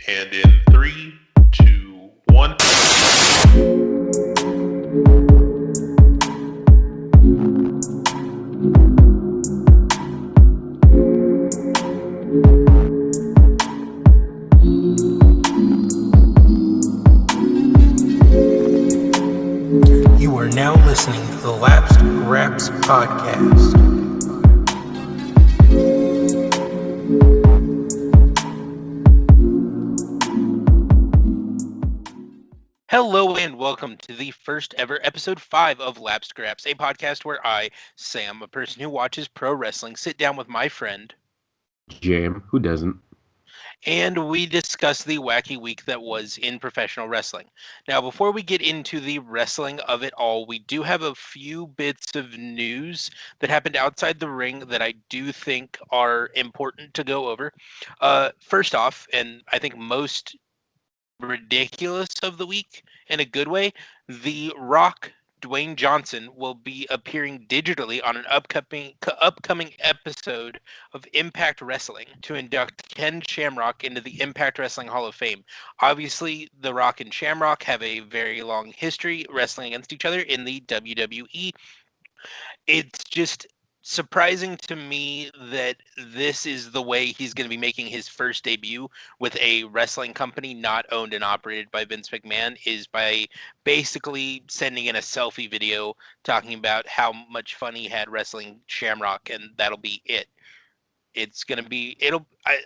And in three, two, one. You are now listening to the Lapsed Graps podcast. Hello and welcome to the first ever episode 5 of Lapsed Graps, a podcast where I, Sam, a person who watches pro wrestling, sit down with my friend Jam, who doesn't? and we discuss the wacky week that was in professional wrestling. Now, before we get into the wrestling of it all, we do have a few bits of news that happened outside the ring that I do think are important to go over. First off, and I think most ridiculous of the week in a good way, The Rock Dwayne Johnson will be appearing digitally on an upcoming episode of Impact Wrestling to induct Ken Shamrock into the Impact Wrestling Hall of Fame. Obviously, The Rock and Shamrock have a very long history wrestling against each other in the WWE. It's just surprising to me that this is the way he's going to be making his first debut with a wrestling company not owned and operated by Vince McMahon, is by basically sending in a selfie video talking about how much fun he had wrestling Shamrock, and that'll be it. It's going to be,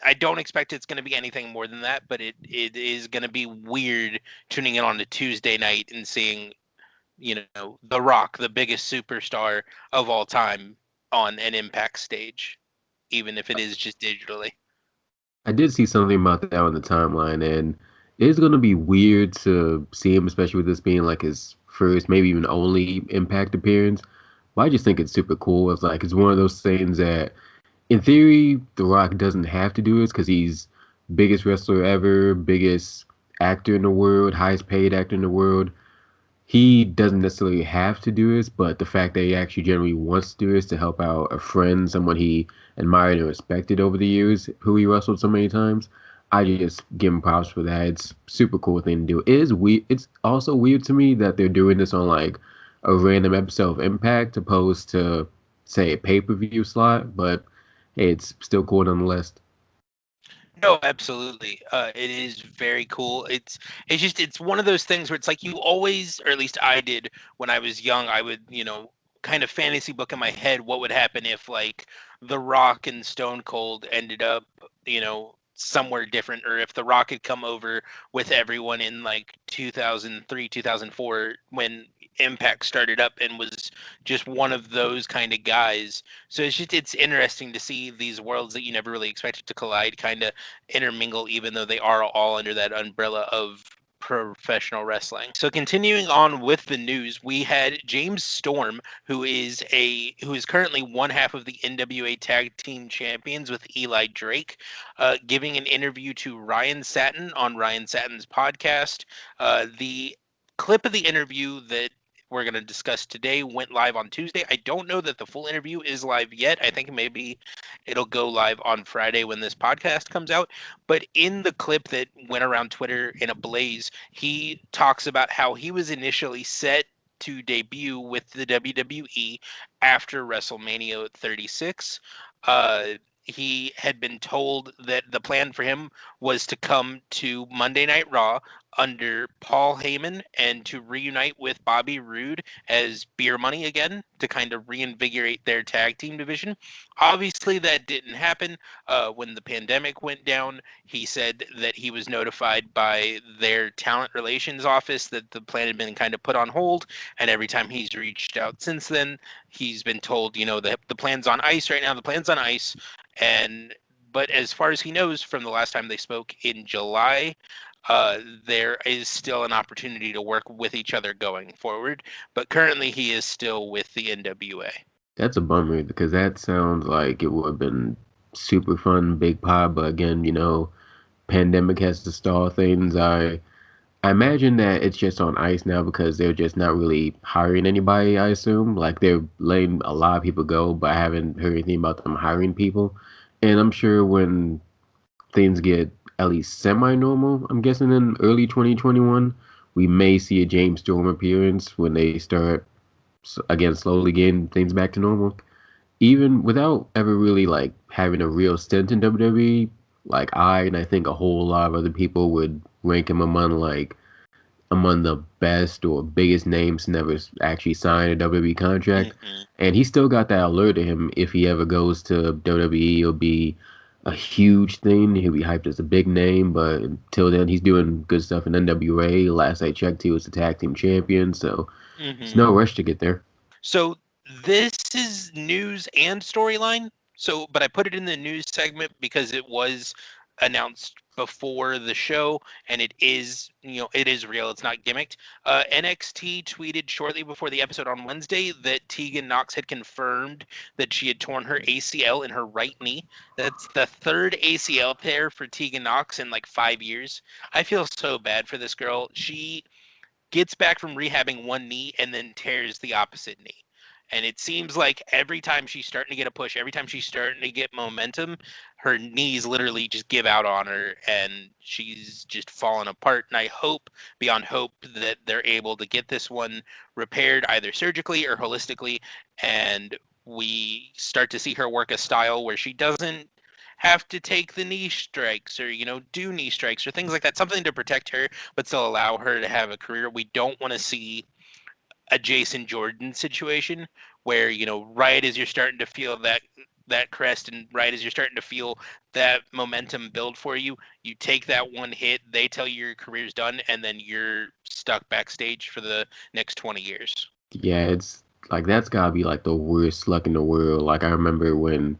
I don't expect it's going to be anything more than that, but it is going to be weird tuning in on a Tuesday night and seeing, The Rock, the biggest superstar of all time, on an Impact stage, even if it is just digitally. I did see something about that on the timeline, and it's going to be weird to see him, especially with this being like his first, maybe even only Impact appearance. But I just think it's super cool. It's like it's one of those things that, in theory, The Rock doesn't have to do this because he's biggest wrestler ever, biggest actor in the world, highest paid actor in the world. He doesn't necessarily have to do this, but the fact that he actually generally wants to do this to help out a friend, someone he admired and respected over the years, who he wrestled so many times, I just give him props for that. It's super cool thing to do. It is weird. It's also weird to me that they're doing this on like a random episode of Impact opposed to say a pay-per-view slot, but hey, it's still cool nonetheless. No, absolutely. It is very cool. It's one of those things where it's like you always, or at least I did when I was young, I would, kind of fantasy book in my head what would happen if like The Rock and Stone Cold ended up, somewhere different, or if The Rock had come over with everyone in like 2003, 2004 when Impact started up and was just one of those kind of guys. So it's interesting to see these worlds that you never really expected to collide kind of intermingle, even though they are all under that umbrella of professional wrestling. So continuing on with the news, we had James Storm, who is currently one half of the NWA Tag Team Champions with Eli Drake, giving an interview to Ryan Satin on Ryan Satin's podcast. The clip of the interview that we're going to discuss today went live on Tuesday. I don't know that the full interview is live yet. I think maybe it'll go live on Friday when this podcast comes out. But in the clip that went around Twitter in a blaze, he talks about how he was initially set to debut with the WWE after WrestleMania 36. He had been told that the plan for him was to come to Monday Night Raw under Paul Heyman and to reunite with Bobby Roode as Beer Money again to kind of reinvigorate their tag team division. Obviously, that didn't happen. When the pandemic went down, he said that he was notified by their talent relations office that the plan had been kind of put on hold. And every time he's reached out since then, he's been told, the plan's on ice right now. The plan's on ice. But as far as he knows from the last time they spoke in July, there is still an opportunity to work with each other going forward. But currently, he is still with the NWA. That's a bummer because that sounds like it would have been super fun, big pie. But again, pandemic has to stall things. I imagine that it's just on ice now because they're just not really hiring anybody, I assume. Like they're letting a lot of people go, but I haven't heard anything about them hiring people. And I'm sure when things get at least semi-normal. I'm guessing in early 2021, we may see a James Storm appearance when they start again slowly getting things back to normal. Even without ever really like having a real stint in WWE, like I think a whole lot of other people would rank him among the best or biggest names to never actually sign a WWE contract. Hmm. And he still got that allure to him. If he ever goes to WWE, it'll be a huge thing. He'll be hyped as a big name. But until then, he's doing good stuff in NWA. Last I checked, he was the tag team champion. So it's Hmm. no rush to get there. So this is news and storyline. So, but I put it in the news segment because it was announced before the show, and it is, it is real. It's not gimmicked. NXT tweeted shortly before the episode on Wednesday that Tegan Knox had confirmed that she had torn her ACL in her right knee. That's the third ACL tear for Tegan Knox in like 5 years. I feel so bad for this girl. She gets back from rehabbing one knee and then tears the opposite knee. And it seems like every time she's starting to get a push, every time she's starting to get momentum, her knees literally just give out on her and she's just falling apart. And I hope, beyond hope, that they're able to get this one repaired either surgically or holistically. And we start to see her work a style where she doesn't have to take the knee strikes or do knee strikes or things like that, something to protect her but still allow her to have a career. We don't want to see a Jason Jordan situation where right as you're starting to feel that crest and right as you're starting to feel that momentum build for you, you take that one hit, they tell you your career's done, and then you're stuck backstage for the next 20 years. Yeah, it's like that's gotta be like the worst luck in the world. Like I remember when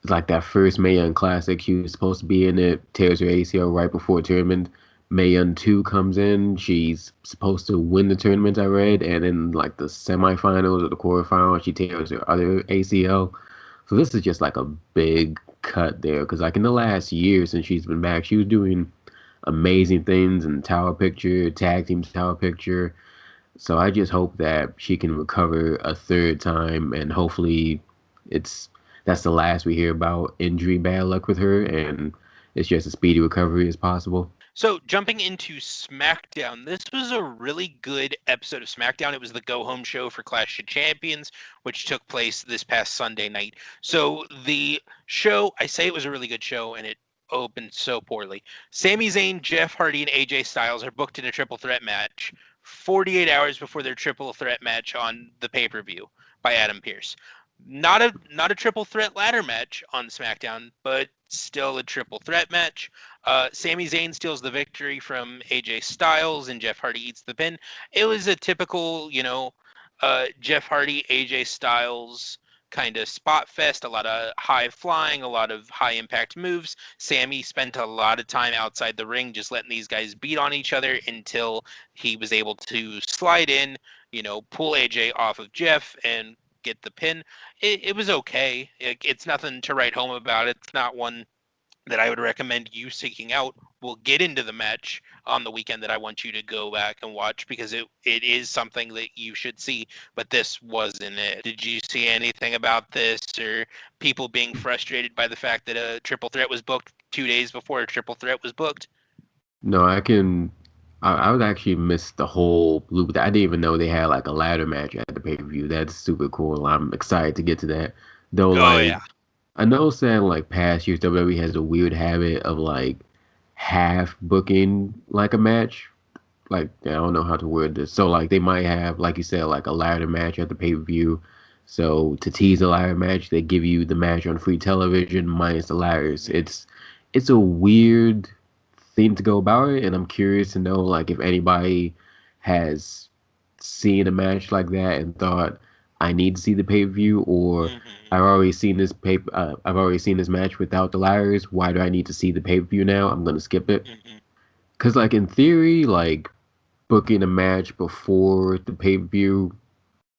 like that first Mae Young Classic, she was supposed to be in it, tears her ACL right before tournament. Mae Young 2 comes in, she's supposed to win the tournament, I read, and in like the semifinals or the quarterfinals, she tears her other ACL. So this is just like a big cut there, because like in the last year since she's been back, she was doing amazing things in Tower Picture, Tag Team Tower Picture. So I just hope that she can recover a third time, and hopefully it's that's the last we hear about injury bad luck with her, and it's just a speedy recovery as possible. So, jumping into SmackDown, this was a really good episode of SmackDown. It was the go home show for Clash of Champions, which took place this past Sunday night. So, the show, I say it was a really good show, and it opened so poorly. Sami Zayn, Jeff Hardy, and AJ Styles are booked in a triple threat match 48 hours before their triple threat match on the pay per view by Adam Pearce. Not a triple threat ladder match on SmackDown, but still a triple threat match. Sami Zayn steals the victory from AJ Styles, and Jeff Hardy eats the pin. It was a typical, Jeff Hardy, AJ Styles kind of spot fest. A lot of high flying, a lot of high impact moves. Sammy spent a lot of time outside the ring, just letting these guys beat on each other until he was able to slide in, pull AJ off of Jeff and get the pin. It was okay. It's nothing to write home about. It's not one that I would recommend you seeking out. We'll get into the match on the weekend that I want you to go back and watch because it is something that you should see, but this wasn't it. Did you see anything about this or people being frustrated by the fact that a triple threat was booked 2 days before a triple threat was booked? No, I would actually miss the whole loop. I didn't even know they had like a ladder match at the pay per view. That's super cool. I'm excited to get to that. Though, Oh like, yeah. I know saying like past years WWE has a weird habit of like half booking like a match. Like I don't know how to word this. So like they might have, like you said, like a ladder match at the pay per view. So to tease a ladder match, they give you the match on free television minus the ladders. It's a weird thing to go about it, and I'm curious to know like if anybody has seen a match like that and thought I need to see the pay per view, or Hmm. I've already seen this match without the ladders. Why do I need to see the pay per view now? I'm gonna skip it. Hmm. Cause like in theory, like booking a match before the pay per view,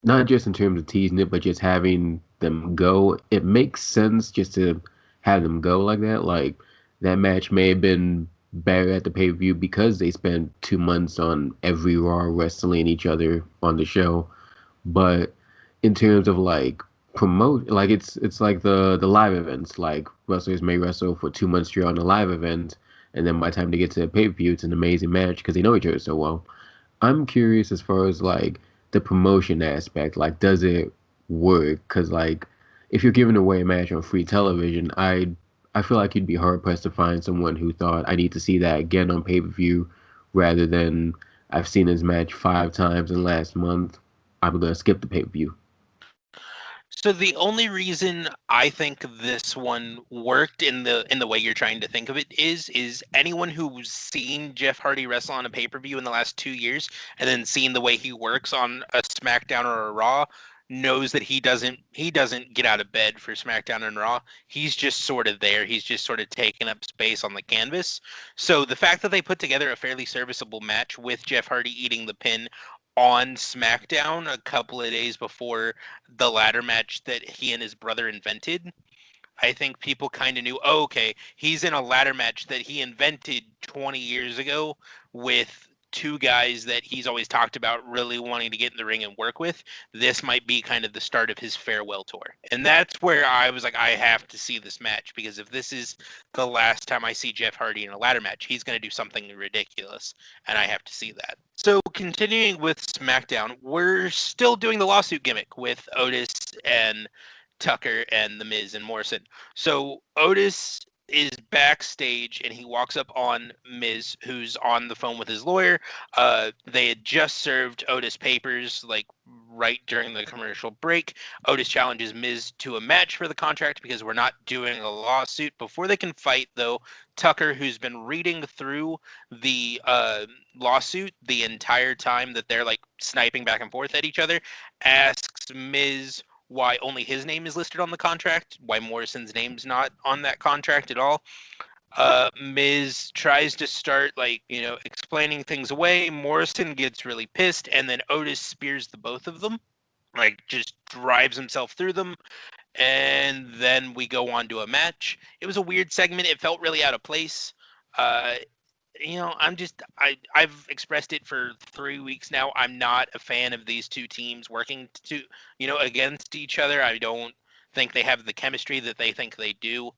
not just in terms of teasing it, but just having them go, it makes sense just to have them go like that. Like that match may have been better at the pay per view because they spent 2 months on every Raw wrestling each other on the show. But in terms of like promote, like it's like the live events. Like wrestlers may wrestle for 2 months straight on the live event, and then by the time they get to the pay-per-view, it's an amazing match because they know each other so well. I'm curious as far as like the promotion aspect. Like, does it work? Because like, if you're giving away a match on free television, I feel like you'd be hard pressed to find someone who thought I need to see that again on pay-per-view, rather than I've seen this match 5 times in the last month. I'm gonna skip the pay-per-view. So the only reason I think this one worked in the way you're trying to think of it is anyone who's seen Jeff Hardy wrestle on a pay-per-view in the last 2 years and then seen the way he works on a SmackDown or a Raw knows that he doesn't get out of bed for SmackDown and Raw. He's just sort of there. He's just sort of taking up space on the canvas. So the fact that they put together a fairly serviceable match with Jeff Hardy eating the pin on SmackDown a couple of days before the ladder match that he and his brother invented, I think people kind of knew, oh, okay, he's in a ladder match that he invented 20 years ago with two guys that he's always talked about really wanting to get in the ring and work with. This might be kind of the start of his farewell tour. And that's where I was like, I have to see this match, because if this is the last time I see Jeff Hardy in a ladder match, he's going to do something ridiculous, and I have to see that. So continuing with SmackDown, we're still doing the lawsuit gimmick with Otis and Tucker and The Miz and Morrison. So Otis is backstage and he walks up on Miz, who's on the phone with his lawyer. They had just served Otis papers like right during the commercial break. Otis challenges Miz to a match for the contract because we're not doing a lawsuit. Before they can fight, though, Tucker, who's been reading through the lawsuit the entire time that they're like sniping back and forth at each other, asks Miz why only his name is listed on the contract, why Morrison's name's not on that contract at all. Miz tries to start explaining things away. Morrison gets really pissed, and then Otis spears the both of them, like just drives himself through them, and then we go on to a match. It was a weird segment. It felt really out of place. Uh, I've expressed it for 3 weeks now. I'm not a fan of these two teams working against each other. I don't think they have the chemistry that they think they do.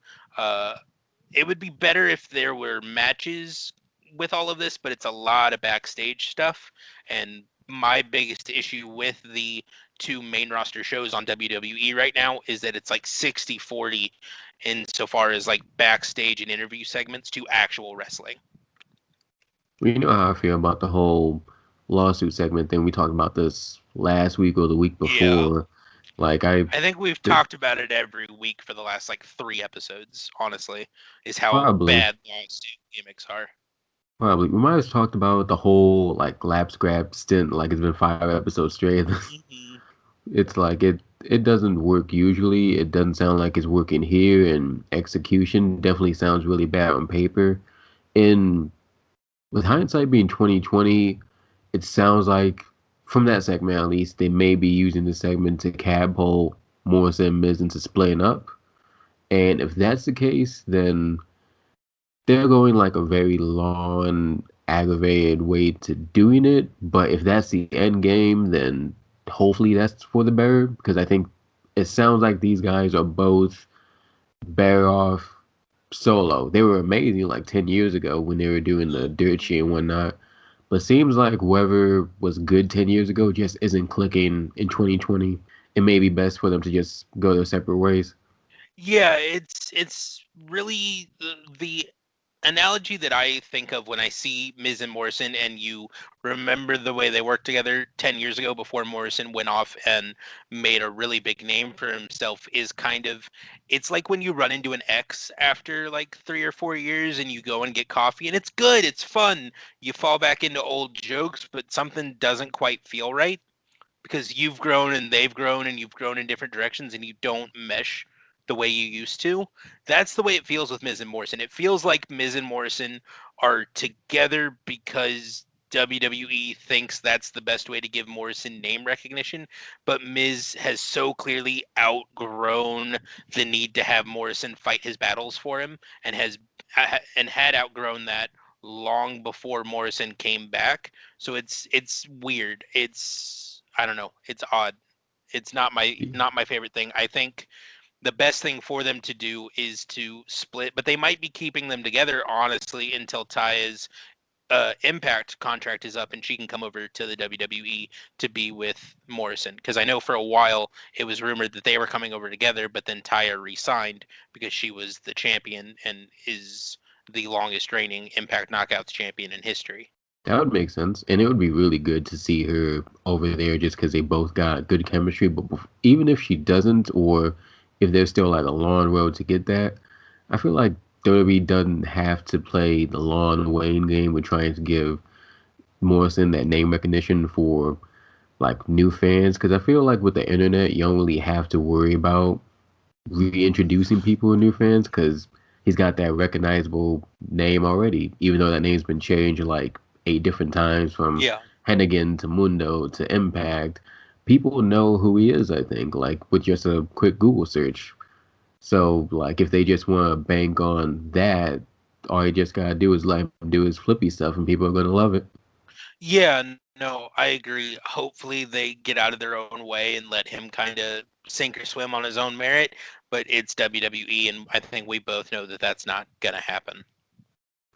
It would be better if there were matches with all of this, but it's a lot of backstage stuff. And my biggest issue with the two main roster shows on WWE right now is that it's like 60-40 insofar as like backstage and interview segments to actual wrestling. Well, you know how I feel about the whole lawsuit segment thing. We talked about this last week or the week Yeah. before. Like I think we've talked about it every week for the last like 3 episodes, honestly, is how probably bad lawsuit gimmicks are. Probably. We might have talked about the whole like lap scrap stint, like it's been 5 episodes straight. Mm-hmm. It's like it doesn't work usually. It doesn't sound like it's working here, and execution definitely sounds really bad on paper. And with hindsight being 2020, it sounds like from that segment at least, they may be using the segment to catapult Morrison and Miz into splitting up. And if that's the case, then they're going like a very long, aggravated way to doing it. But if that's the end game, then hopefully that's for the better. Because I think it sounds like these guys are both better off solo. They were amazing like 10 years ago when they were doing the dirt sheet and whatnot. But seems like whoever was good 10 years ago just isn't clicking in 2020. It may be best for them to just go their separate ways. Yeah, it's really the analogy that I think of when I see Miz and Morrison, and you remember the way they worked together 10 years ago before Morrison went off and made a really big name for himself, is kind of, it's like when you run into an ex after like 3 or 4 years and you go and get coffee and it's good, it's fun. You fall back into old jokes, but something doesn't quite feel right because you've grown and they've grown and you've grown in different directions and you don't mesh the way you used to. That's the way it feels with Miz and Morrison. It feels like Miz and Morrison are together because WWE thinks that's the best way to give Morrison name recognition, but Miz has so clearly outgrown the need to have Morrison fight his battles for him, and had outgrown that long before Morrison came back. So it's weird. I don't know. It's odd. It's not my favorite thing. I think the best thing for them to do is to split, but they might be keeping them together, honestly, until Taya's Impact contract is up and she can come over to the WWE to be with Morrison. Because I know for a while it was rumored that they were coming over together, but then Taya re-signed because she was the champion and is the longest reigning Impact Knockouts champion in history. That would make sense, and it would be really good to see her over there just because they both got good chemistry. But even if she doesn't, or if there's still like a long road to get that, I feel like WWE doesn't have to play the Lon Wayne game with trying to give Morrison that name recognition for like new fans. Because I feel like with the internet, you don't really have to worry about reintroducing people and new fans because he's got that recognizable name already, even though that name's been changed like 8 different times from Yeah. Hennigan to Mundo to Impact. People know who he is, I think, like with just a quick Google search. So, like, if they just want to bank on that, all you just gotta do is let him do his flippy stuff, and people are gonna love it. Yeah, no, I agree. Hopefully they get out of their own way and let him kind of sink or swim on his own merit, but it's WWE, and I think we both know that that's not going to happen.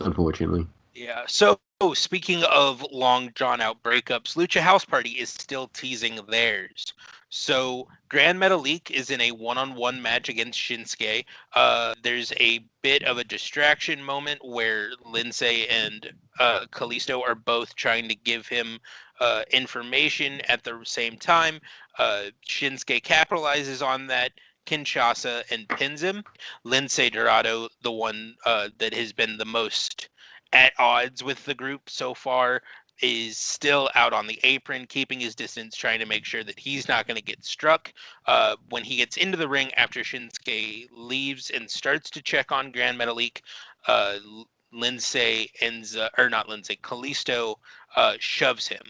Unfortunately. Yeah. So speaking of long drawn out breakups, Lucha House Party is still teasing theirs. So Grand Metalik is in a one-on-one match against Shinsuke. There's a bit of a distraction moment where Lindsay and Kalisto are both trying to give him information at the same time. Shinsuke capitalizes on that. Kinshasa and pins him. Lindsay Dorado, the one that has been the most at odds with the group so far, is still out on the apron, keeping his distance, trying to make sure that he's not going to get struck. When he gets into the ring after Shinsuke leaves and starts to check on Grand Metalik, uh, Lindsay ends, or not Lindsay, Kalisto shoves him.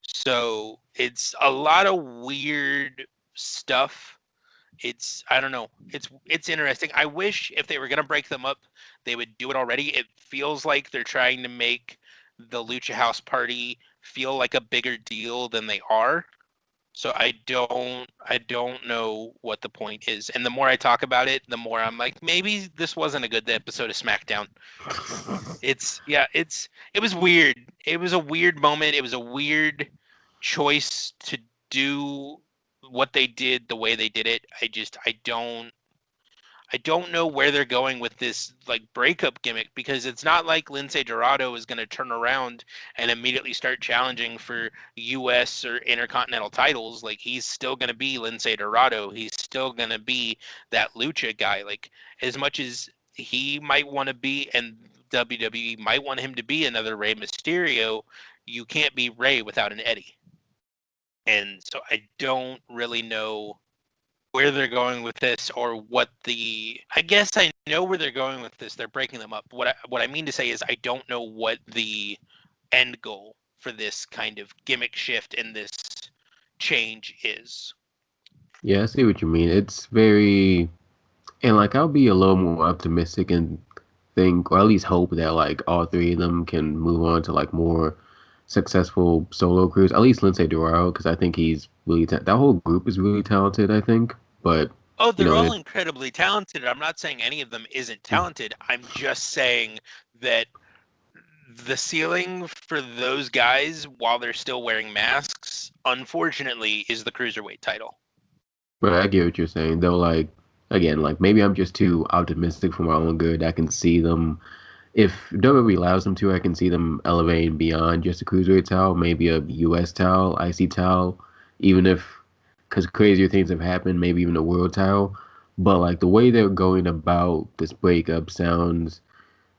So it's a lot of weird stuff. I don't know. It's interesting. I wish if they were gonna break them up, they would do it already. It feels like they're trying to make the Lucha House Party feel like a bigger deal than they are. So I don't know what the point is. And the more I talk about it, the more I'm like, maybe this wasn't a good episode of SmackDown. It was weird. It was a weird moment. It was a weird choice to do what they did the way they did it. I don't know where they're going with this like breakup gimmick, because it's not like Lindsay Dorado is going to turn around and immediately start challenging for US or intercontinental titles. Like, he's still going to be Lindsay Dorado. He's still going to be that lucha guy. Like, as much as he might want to be, and WWE might want him to be another Rey Mysterio, you can't be Rey without an Eddie. And so I don't really know where they're going with this, or I guess I know where they're going with this. They're breaking them up. What I mean to say is I don't know what the end goal for this kind of gimmick shift and this change is. Yeah, I see what you mean. It's very, and like I'll be a little more optimistic and think, or at least hope that like all three of them can move on to like more successful solo careers. At least Lindsay Dorado, because I think he's really that whole group is really talented. I think, but Oh, you they're know, all incredibly talented. I'm not saying any of them isn't talented. I'm just saying that the ceiling for those guys, while they're still wearing masks, unfortunately, is the cruiserweight title. but I get what you're saying. Though, like again, like maybe I'm just too optimistic for my own good. I can see them. If WWE allows them to, I can see them elevating beyond just a cruiserweight title, maybe a U.S. title, IC title, even if, because crazier things have happened, maybe even a world title. But like the way they're going about this breakup sounds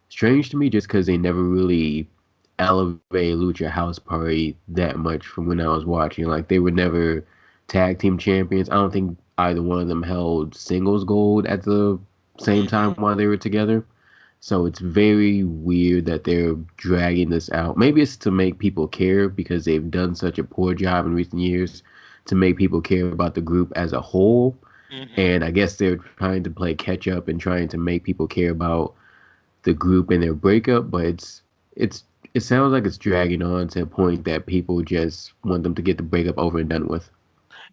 strange to me, just because they never really elevate Lucha House Party that much from when I was watching. Like they were never tag team champions. I don't think either one of them held singles gold at the same time Mm-hmm. while they were together. So it's very weird that they're dragging this out. Maybe it's to make people care because they've done such a poor job in recent years to make people care about the group as a whole. Mm-hmm. And I guess they're trying to play catch up and trying to make people care about the group and their breakup, but it's it sounds like it's dragging on to a point that people just want them to get the breakup over and done with.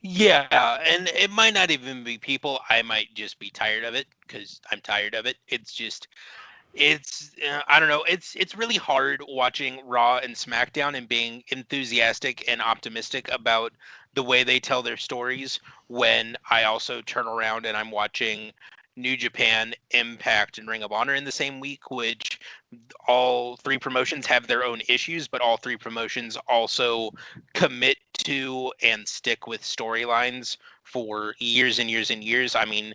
Yeah, and it might not even be people. I might just be tired of it because I'm tired of it. It's I don't know. It's really hard watching Raw and SmackDown and being enthusiastic and optimistic about the way they tell their stories when I also turn around and I'm watching New Japan, Impact, and Ring of Honor in the same week, which all three promotions have their own issues, but all three promotions also commit to and stick with storylines for years and years and years. I mean,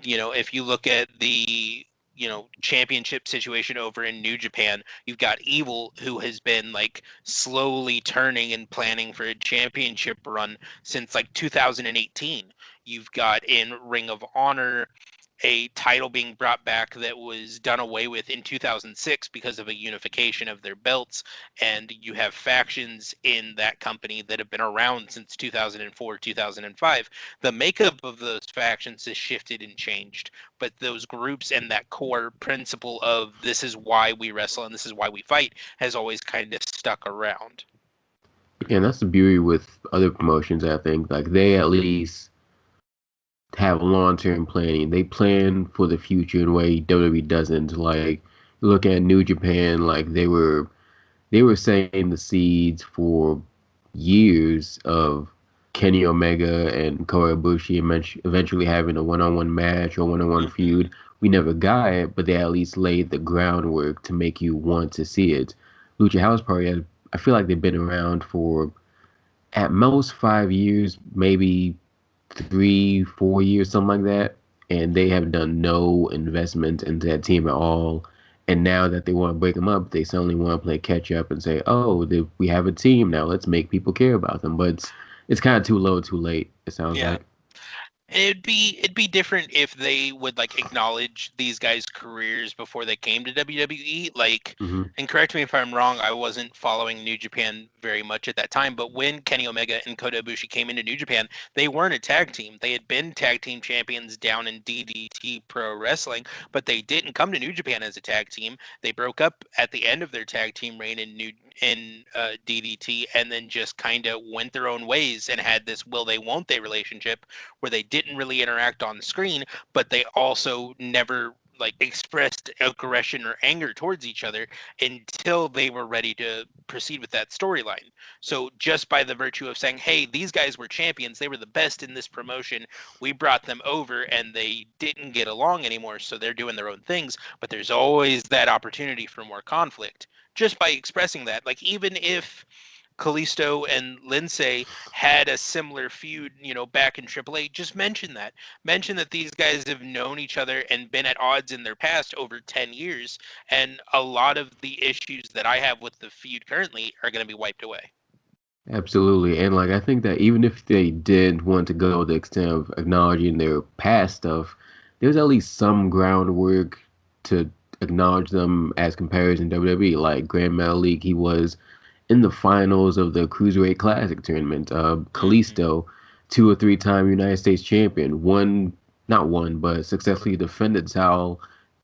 if you look at the championship situation over in New Japan, you've got Evil, who has been like slowly turning and planning for a championship run since like 2018. You've got in Ring of Honor a title being brought back that was done away with in 2006 because of a unification of their belts, and you have factions in that company that have been around since 2004, 2005. The makeup of those factions has shifted and changed, but those groups and that core principle of this is why we wrestle and this is why we fight has always kind of stuck around. And that's the beauty with other promotions, I think. Like they at least have long-term planning. They plan for the future in a way WWE doesn't. Like look at New Japan, like they were setting the seeds for years of Kenny Omega and Kota Ibushi eventually having a one-on-one match or one-on-one Hmm. feud. We never got it, but they at least laid the groundwork to make you want to see it. Lucha House Party, I feel like they've been around for at most 5 years, maybe 3, 4 years, something like that. And they have done no investment into that team at all. And now that they want to break them up, they suddenly want to play catch up and say, "Oh, we have a team now. Let's make people care about them." But it's kind of too low, too late. It sounds Yeah. like. And it'd be different if they would like acknowledge these guys' careers before they came to WWE. Like, Hmm. and correct me if I'm wrong, I wasn't following New Japan very much at that time, but when Kenny Omega and Kota Ibushi came into New Japan, they weren't a tag team. They had been tag team champions down in DDT Pro Wrestling, but they didn't come to New Japan as a tag team. They broke up at the end of their tag team reign in DDT, and then just kind of went their own ways and had this will they won't they relationship where they didn't really interact on the screen, but they also never like expressed aggression or anger towards each other until they were ready to proceed with that storyline. So just by the virtue of saying, "Hey, these guys were champions, they were the best in this promotion. We brought them over and they didn't get along anymore, so they're doing their own things, but there's always that opportunity for more conflict." Just by expressing that, like even if Kalisto and Lindsay had a similar feud, back in AAA, just mention that. Mention that these guys have known each other and been at odds in their past over 10 years, and a lot of the issues that I have with the feud currently are going to be wiped away. Absolutely. And like I think that even if they did want to go the extent of acknowledging their past stuff, there's at least some groundwork to acknowledge them as compares in WWE. Like Grand League, he was in the finals of the Cruiserweight Classic tournament. Hmm. Kalisto, 2 or 3 time United States champion, not won, but successfully defended title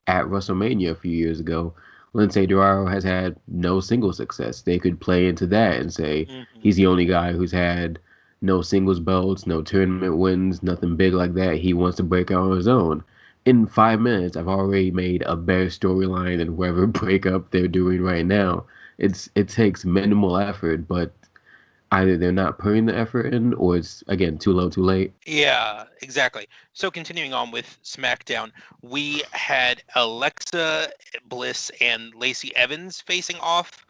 at WrestleMania a few years ago. Lindsay Dorado has had no single success. They could play into that and say Hmm. he's the only guy who's had no singles belts, no tournament wins, nothing big like that. He wants to break out on his own. In 5 minutes, I've already made a better storyline than whatever breakup they're doing right now. It takes minimal effort, but either they're not putting the effort in, or it's again too low, too late. Yeah, exactly. So continuing on with SmackDown, we had Alexa Bliss and Lacey Evans facing off.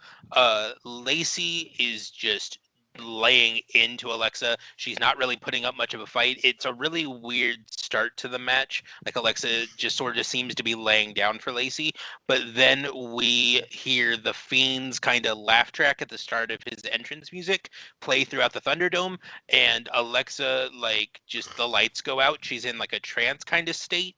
Lacey is just laying into Alexa. She's not really putting up much of a fight. It's a really weird start to the match. Like Alexa just sort of seems to be laying down for Lacey, but then we hear the Fiend's kind of laugh track at the start of his entrance music play throughout the Thunderdome, and Alexa, like, just the lights go out. She's in like a trance kind of state.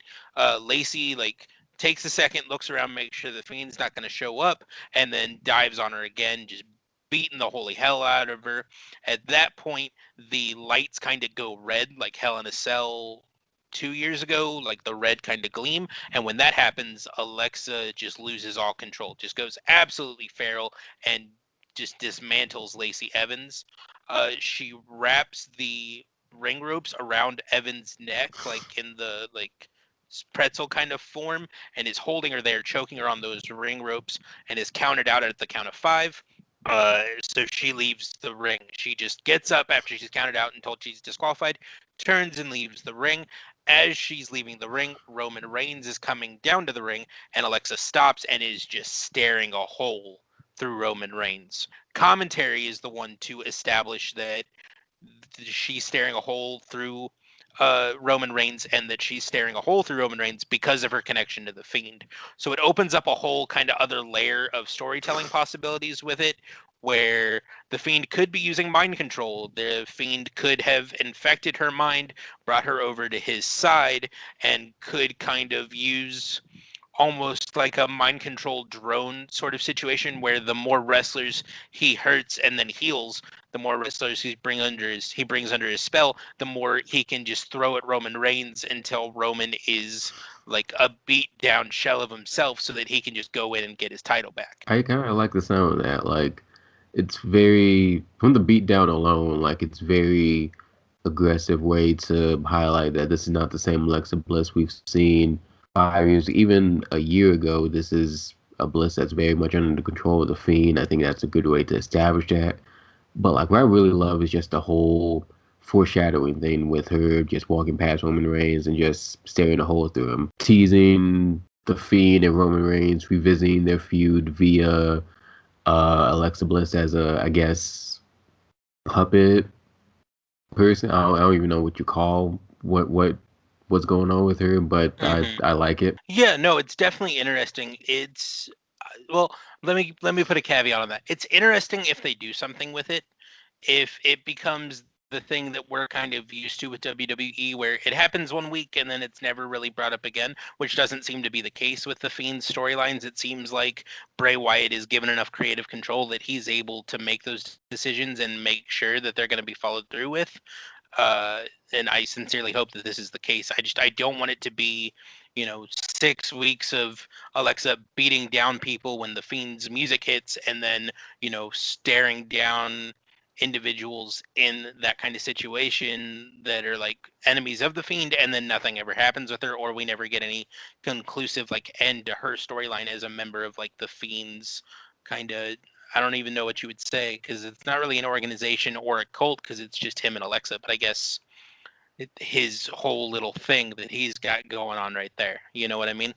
Lacey like takes a second, looks around, makes sure the Fiend's not going to show up, and then dives on her again, just beating the holy hell out of her. At that point, the lights kind of go red, like Hell in a Cell 2 years ago, like the red kind of gleam. And when that happens, Alexa just loses all control, just goes absolutely feral and just dismantles Lacey Evans. She wraps the ring ropes around Evan's neck, like in the pretzel kind of form, and is holding her there, choking her on those ring ropes, and is counted out at the count of 5. So she leaves the ring. She just gets up after she's counted out and told she's disqualified, turns and leaves the ring. As she's leaving the ring, Roman Reigns is coming down to the ring, and Alexa stops and is just staring a hole through Roman Reigns. Commentary is the one to establish that she's staring a hole through Roman Reigns, and that she's staring a hole through Roman Reigns because of her connection to the Fiend. So it opens up a whole kind of other layer of storytelling possibilities with it, where the Fiend could be using mind control. The Fiend could have infected her mind, brought her over to his side, and could kind of use almost like a mind control drone sort of situation, where the more wrestlers he hurts and then heals, the more wrestlers he brings under his spell, the more he can just throw at Roman Reigns until Roman is like a beat down shell of himself, so that he can just go in and get his title back. I kind of like the sound of that. Like, it's very, from the beatdown alone, like, it's very aggressive way to highlight that this is not the same Alexa Bliss we've seen 5 years, even a year ago. This is a Bliss that's very much under the control of the Fiend. I think that's a good way to establish that. But like, what I really love is just the whole foreshadowing thing with her just walking past Roman Reigns and just staring a hole through him, teasing the Fiend and Roman Reigns, revisiting their feud via Alexa Bliss as a, I guess, puppet person. I don't even know what you call what's going on with her, but I like it. Yeah, no, it's definitely interesting. It's well, let me put a caveat on that. It's interesting if they do something with it. If it becomes the thing that we're kind of used to with WWE, where it happens one week and then it's never really brought up again, which doesn't seem to be the case with the Fiend's storylines. It seems like Bray Wyatt is given enough creative control that he's able to make those decisions and make sure that they're going to be followed through with. And I sincerely hope that this is the case. I don't want it to be, 6 weeks of Alexa beating down people when the Fiend's music hits, and then, staring down individuals in that kind of situation that are like enemies of the Fiend, and then nothing ever happens with her, or we never get any conclusive like end to her storyline as a member of like the Fiend's kind of, I don't even know what you would say, because it's not really an organization or a cult, because it's just him and Alexa. But I guess his whole little thing that he's got going on right there. You know what I mean?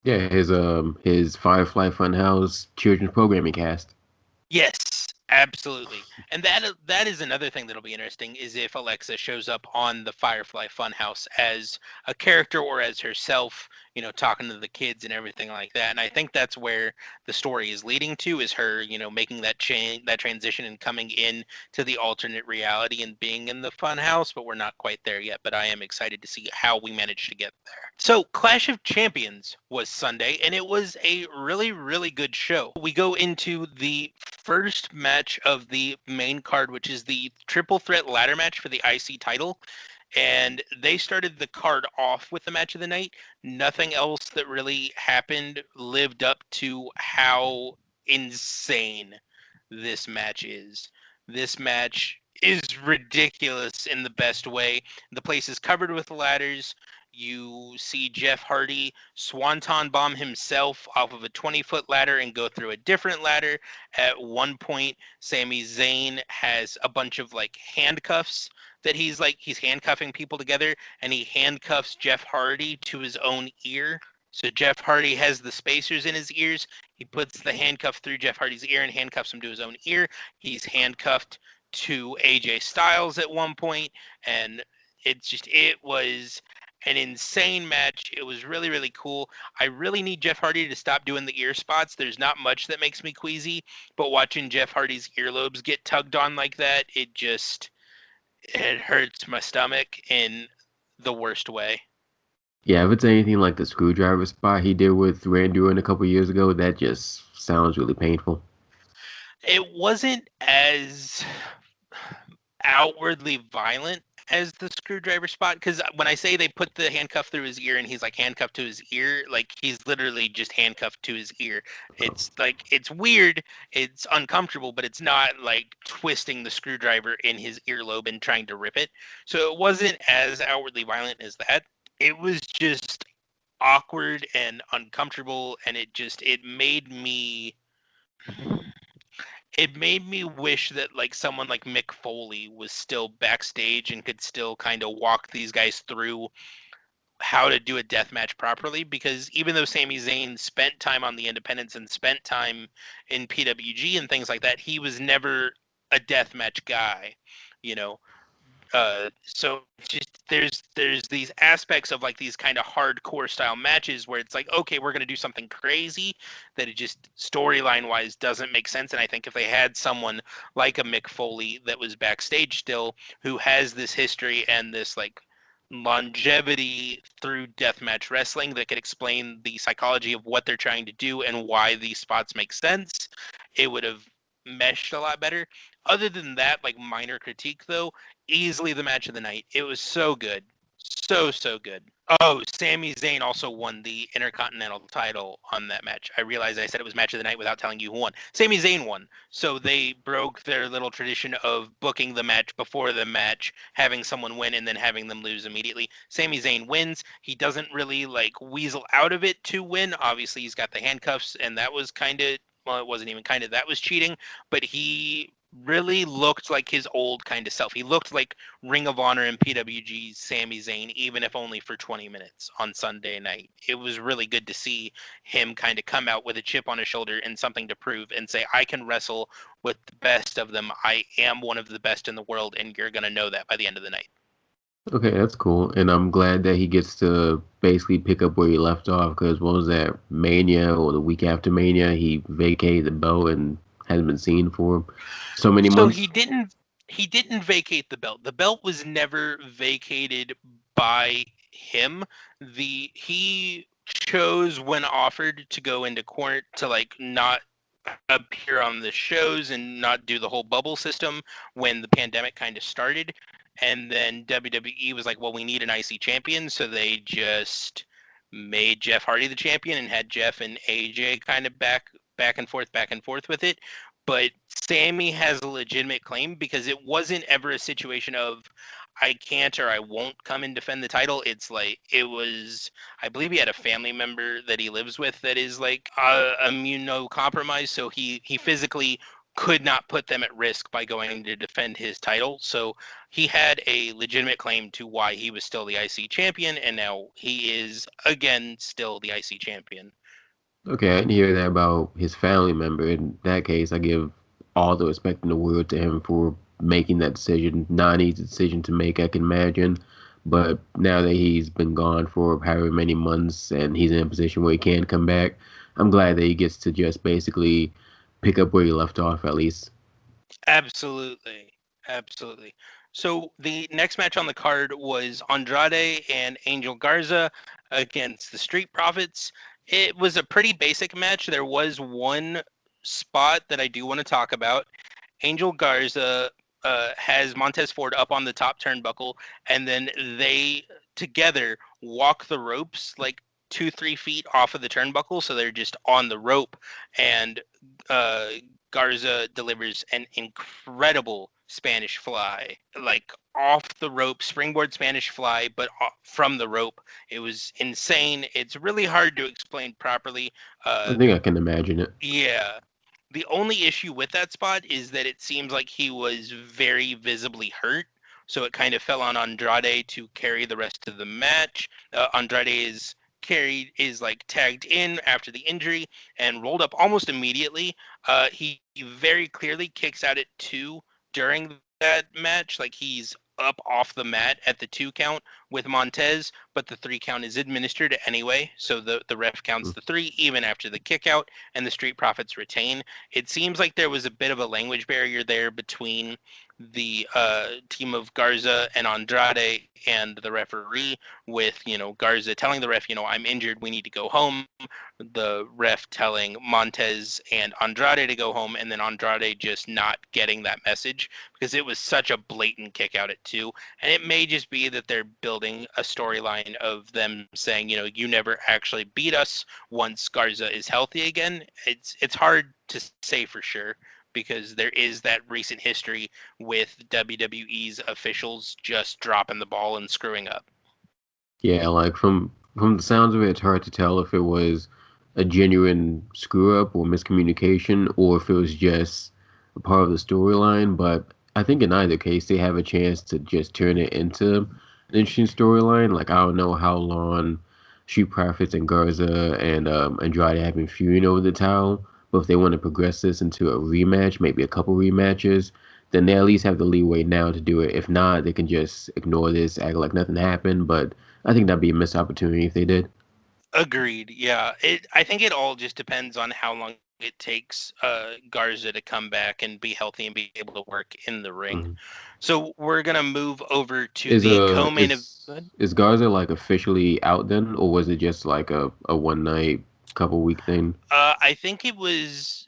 Yeah, his Firefly Funhouse children's programming cast. Yes, absolutely. And that is another thing that'll be interesting, is if Alexa shows up on the Firefly Funhouse as a character or as herself, talking to the kids and everything like that. And I think that's where the story is leading to, is her, making that transition and coming in to the alternate reality and being in the Funhouse, but we're not quite there yet. But I am excited to see how we manage to get there. So Clash of Champions was Sunday, and it was a really, really good show. We go into the first match of the main card, which is the triple threat ladder match for the IC title. And they started the card off with the match of the night. Nothing else that really happened lived up to how insane this match is. This match is ridiculous in the best way. The place is covered with ladders. You see Jeff Hardy swanton bomb himself off of a 20-foot ladder and go through a different ladder. At one point, Sami Zayn has a bunch of like handcuffs that he's handcuffing people together, and he handcuffs Jeff Hardy to his own ear. So Jeff Hardy has the spacers in his ears. He puts the handcuff through Jeff Hardy's ear and handcuffs him to his own ear. He's handcuffed to AJ Styles at one point, and it was an insane match. It was really, really cool. I really need Jeff Hardy to stop doing the ear spots. There's not much that makes me queasy, but watching Jeff Hardy's earlobes get tugged on like that, it hurts my stomach in the worst way. Yeah, if it's anything like the screwdriver spot he did with Randy Orton a couple years ago, that just sounds really painful. It wasn't as outwardly violent as the screwdriver spot, because when I say they put the handcuff through his ear and he's like handcuffed to his ear, like he's literally just handcuffed to his ear. It's like, it's weird, it's uncomfortable, but it's not like twisting the screwdriver in his earlobe and trying to rip it. So it wasn't as outwardly violent as that. It was just awkward and uncomfortable, and it made me wish that like someone like Mick Foley was still backstage and could still kind of walk these guys through how to do a death match properly, because even though Sami Zayn spent time on the independents and spent time in PWG and things like that, he was never a death match guy, you know. So it's just there's these aspects of like these kind of hardcore style matches where it's like, okay, we're gonna do something crazy that it just storyline wise doesn't make sense. And I think if they had someone like a Mick Foley that was backstage still, who has this history and this like longevity through deathmatch wrestling, that could explain the psychology of what they're trying to do and why these spots make sense, it would have meshed a lot better. Other than that, like minor critique though, easily the match of the night. It was so good. So good. Oh, Sami Zayn also won the Intercontinental title on that match. I realized I said it was match of the night without telling you who won. Sami Zayn won. So they broke their little tradition of booking the match before the match, having someone win and then having them lose immediately. Sami Zayn wins. He doesn't really like weasel out of it to win. Obviously, he's got the handcuffs, and that was kind of, well, it wasn't even kind of, that was cheating, but he really looked like his old kind of self. He looked like Ring of Honor and PWG's Sami Zayn, even if only for 20 minutes on Sunday night. It was really good to see him kind of come out with a chip on his shoulder and something to prove and say, I can wrestle with the best of them. I am one of the best in the world, and you're going to know that by the end of the night. Okay, that's cool. And I'm glad that he gets to basically pick up where he left off because what was that, Mania or the week after Mania, he vacated the belt and hasn't been seen for so many So months. he didn't vacate the belt. The belt was never vacated by him. He chose when offered to go into court to like not appear on the shows and not do the whole bubble system when the pandemic kind of started. And then WWE was like, well, we need an IC champion. So they just made Jeff Hardy the champion and had Jeff and AJ kind of back and forth with it. But Sammy has a legitimate claim because it wasn't ever a situation of I can't or I won't come and defend the title. It's like it was, I believe he had a family member that he lives with that is like immunocompromised, so he physically could not put them at risk by going to defend his title. So he had a legitimate claim to why he was still the IC champion, and now he is again still the IC champion. Okay, I didn't hear that about his family member. In that case, I give all the respect in the world to him for making that decision. Not an easy decision to make, I can imagine. But now that he's been gone for however many months and he's in a position where he can come back, I'm glad that he gets to just basically pick up where he left off at least. Absolutely. Absolutely. So the next match on the card was Andrade and Angel Garza against the Street Profits. It was a pretty basic match. There was one spot that I do want to talk about. Angel Garza has Montez Ford up on the top turnbuckle, and then they together walk the ropes like 2-3 feet off of the turnbuckle, so they're just on the rope. And uh, Garza delivers an incredible Spanish fly, like off the rope, springboard Spanish fly, but from the rope. It was insane. It's really hard to explain properly. I think I can imagine it. Yeah. The only issue with that spot is that it seems like he was very visibly hurt. So it kind of fell on Andrade to carry the rest of the match. Andrade is like tagged in after the injury and rolled up almost immediately. He very clearly kicks out at 2 during that match. Like he's up off the mat at the 2 count with Montez, but the 3 count is administered anyway. So the ref counts the 3 even after the kick out, and the Street Profits retain. It seems like there was a bit of a language barrier there between the team of Garza and Andrade and the referee, with, Garza telling the ref, I'm injured, we need to go home. The ref telling Montez and Andrade to go home, and then Andrade just not getting that message because it was such a blatant kick out at 2. And it may just be that they're building a storyline of them saying, you never actually beat us once Garza is healthy again. It's hard to say for sure because there is that recent history with WWE's officials just dropping the ball and screwing up. Yeah, like from the sounds of it, it's hard to tell if it was a genuine screw up or miscommunication, or if it was just a part of the storyline. But I think in either case, they have a chance to just turn it into an interesting storyline. Like I don't know how long Street Profits and Garza and Andrade have been feuding over the title, but if they want to progress this into a rematch, maybe a couple rematches, then they at least have the leeway now to do it. If not, they can just ignore this, act like nothing happened. But I think that'd be a missed opportunity if they did. Agreed. Yeah. I think it all just depends on how long it takes Garza to come back and be healthy and be able to work in the ring. Mhm. So we're gonna move over to Is the co-main event. is Garza like officially out then, or was it just like a one night, couple week thing? I think it was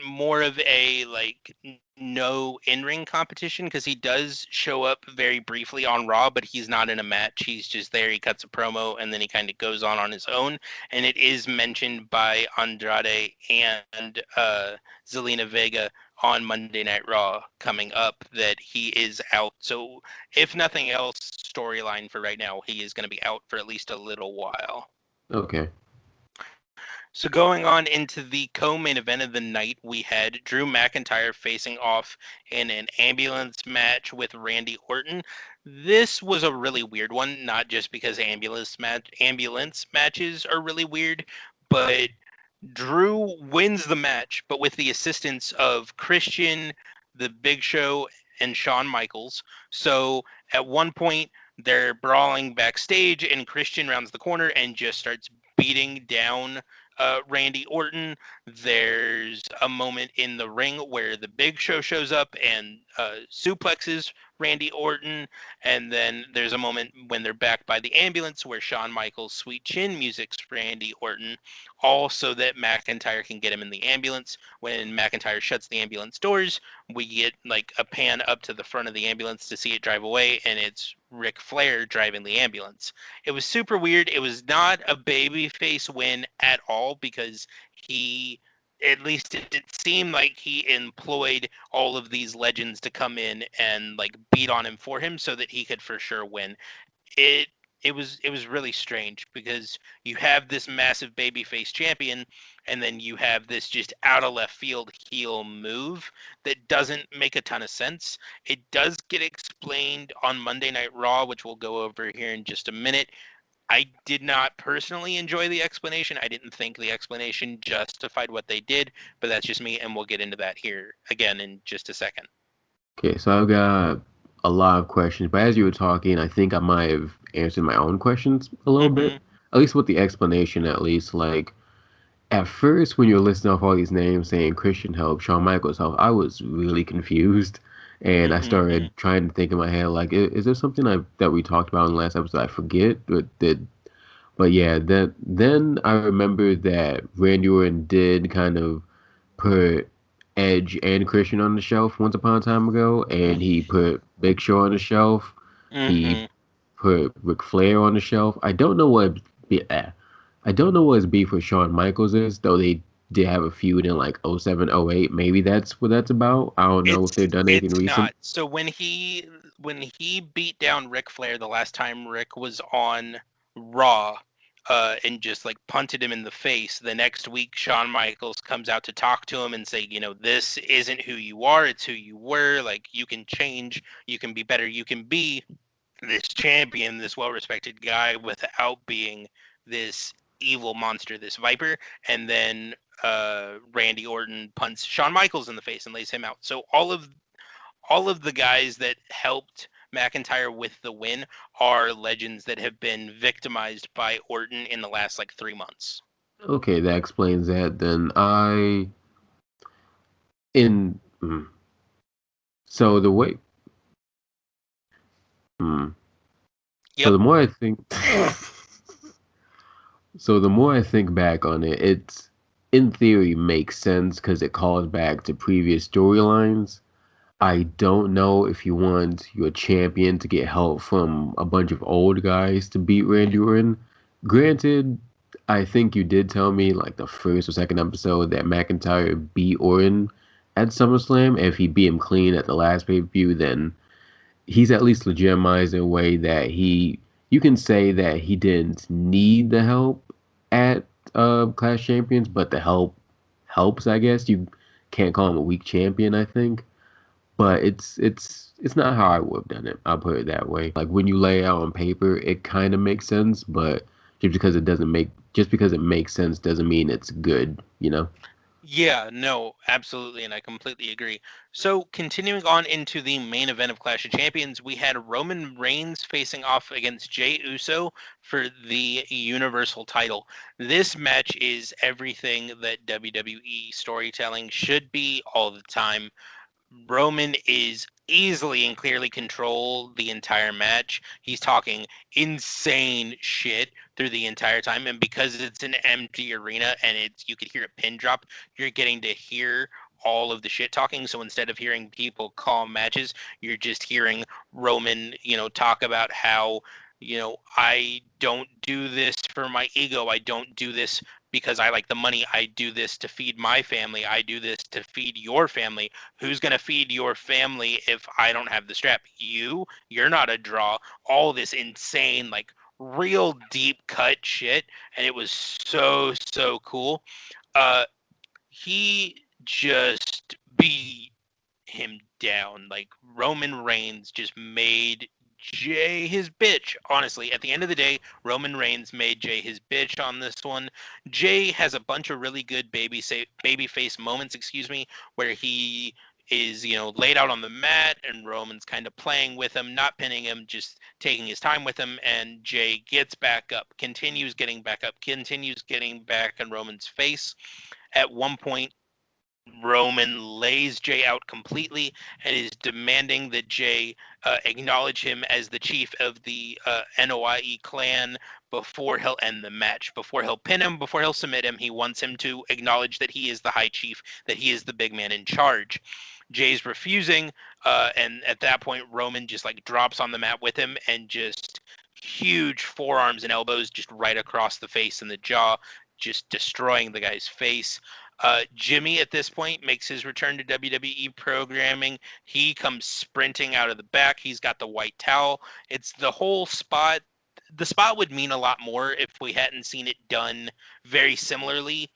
more of a like no in-ring competition because he does show up very briefly on Raw, but he's not in a match. He's just there. He cuts a promo and then he kind of goes on his own. And it is mentioned by Andrade and Zelina Vega on Monday Night Raw coming up that he is out. So if nothing else, storyline for right now, he is going to be out for at least a little while. Okay. So going on into the co-main event of the night, we had Drew McIntyre facing off in an ambulance match with Randy Orton. This was a really weird one, not just because ambulance matches are really weird, but Drew wins the match, but with the assistance of Christian, the Big Show, and Shawn Michaels. So at one point, they're brawling backstage, and Christian rounds the corner and just starts beating down Randy Orton. There's a moment in the ring where the Big Show shows up and suplexes Randy Orton. And then there's a moment when they're back by the ambulance where Shawn Michaels' Sweet Chin music's Randy Orton, all so that McIntyre can get him in the ambulance. When McIntyre shuts the ambulance doors, we get like a pan up to the front of the ambulance to see it drive away, and it's Ric Flair driving the ambulance. It was super weird. It was not a babyface win at all because he, at least it seemed like he employed all of these legends to come in and like beat on him for him so that he could for sure win. It it was really strange because you have this massive babyface champion and then you have this just out of left field heel move that doesn't make a ton of sense. It does get explained on Monday Night Raw, which we'll go over here in just a minute. I did not personally enjoy the explanation. I didn't think the explanation justified what they did, but that's just me, and we'll get into that here again in just a second. Okay, so I've got a lot of questions, but as you were talking, I think I might have answered my own questions a little bit. Mm-hmm. At least with the explanation, at least. Like, at first, when you're listing off all these names saying Christian help, Shawn Michaels help, I was really confused. And I Mm-hmm. started trying to think in my head, like, is there something that we talked about in the last episode I forget? But yeah, then I remember that Randy Orton did kind of put Edge and Christian on the shelf once upon a time ago, and he put Big Show on the shelf. He Mm-hmm. put Ric Flair on the shelf. I don't know what his beef with Shawn Michaels is, though they did have a feud in like '07, '08. Maybe that's what that's about. I don't know if they've done anything It's recent. not. So when he beat down Ric Flair the last time Rick was on Raw, and just like punted him in the face, the next week Shawn Michaels comes out to talk to him and say, this isn't who you are, it's who you were. Like you can change, you can be better, you can be this champion, this well-respected guy without being this evil monster, this viper. And then Randy Orton punts Shawn Michaels in the face and lays him out. So all of the guys that helped McIntyre with the win are legends that have been victimized by Orton in the last like 3 months. Okay, that explains that. Then I in mm, so the way. Hmm. So Yep. the more I think, so the more I think back on it, it's in theory makes sense because it calls back to previous storylines. I don't know if you want your champion to get help from a bunch of old guys to beat Randy Orton. Granted, I think you did tell me like the first or second episode that McIntyre beat Orton at SummerSlam. If he beat him clean at the last pay-per-view, then he's at least legitimized in a way that you can say that he didn't need the help at Clash Champions, but the help helps, I guess. You can't call him a weak champion, I think. But it's not how I would have done it. I'll put it that way. Like when you lay it out on paper, it kind of makes sense, but just because it makes sense doesn't mean it's good, you know? Yeah, no, absolutely, and I completely agree. So, continuing on into the main event of Clash of Champions, we had Roman Reigns facing off against Jey Uso for the Universal title. This match is everything that WWE storytelling should be all the time. Roman is easily and clearly control the entire match. He's talking insane shit through the entire time, and because it's an empty arena and it's you could hear a pin drop, you're getting to hear all of the shit talking. So instead of hearing people call matches, you're just hearing Roman, talk about how, I don't do this for my ego. I don't do this because I like the money. I do this to feed my family. I do this to feed your family. Who's going to feed your family if I don't have the strap? You're not a draw. All this insane, like real deep cut shit. And it was so cool. Uh, he just beat him down. Like Roman Reigns just made Jay his bitch. Honestly, at the end of the day, Roman Reigns made Jay his bitch on this one. Jay has a bunch of really good baby face moments, where he is, laid out on the mat and Roman's kind of playing with him, not pinning him, just taking his time with him, and Jay gets back up, continues getting back up, continues getting back in Roman's face. At one point, Roman lays Jay out completely and is demanding that Jay acknowledge him as the chief of the NOIE clan before he'll end the match, before he'll pin him, before he'll submit him. He wants him to acknowledge that he is the high chief, that he is the big man in charge. Jay's refusing, and at that point, Roman just like drops on the mat with him and just huge forearms and elbows just right across the face and the jaw, just destroying the guy's face. Jimmy at this point makes his return to WWE programming. He comes sprinting out of the back. He's got the white towel. It's the whole spot. The spot would mean a lot more if we hadn't seen it done very similarly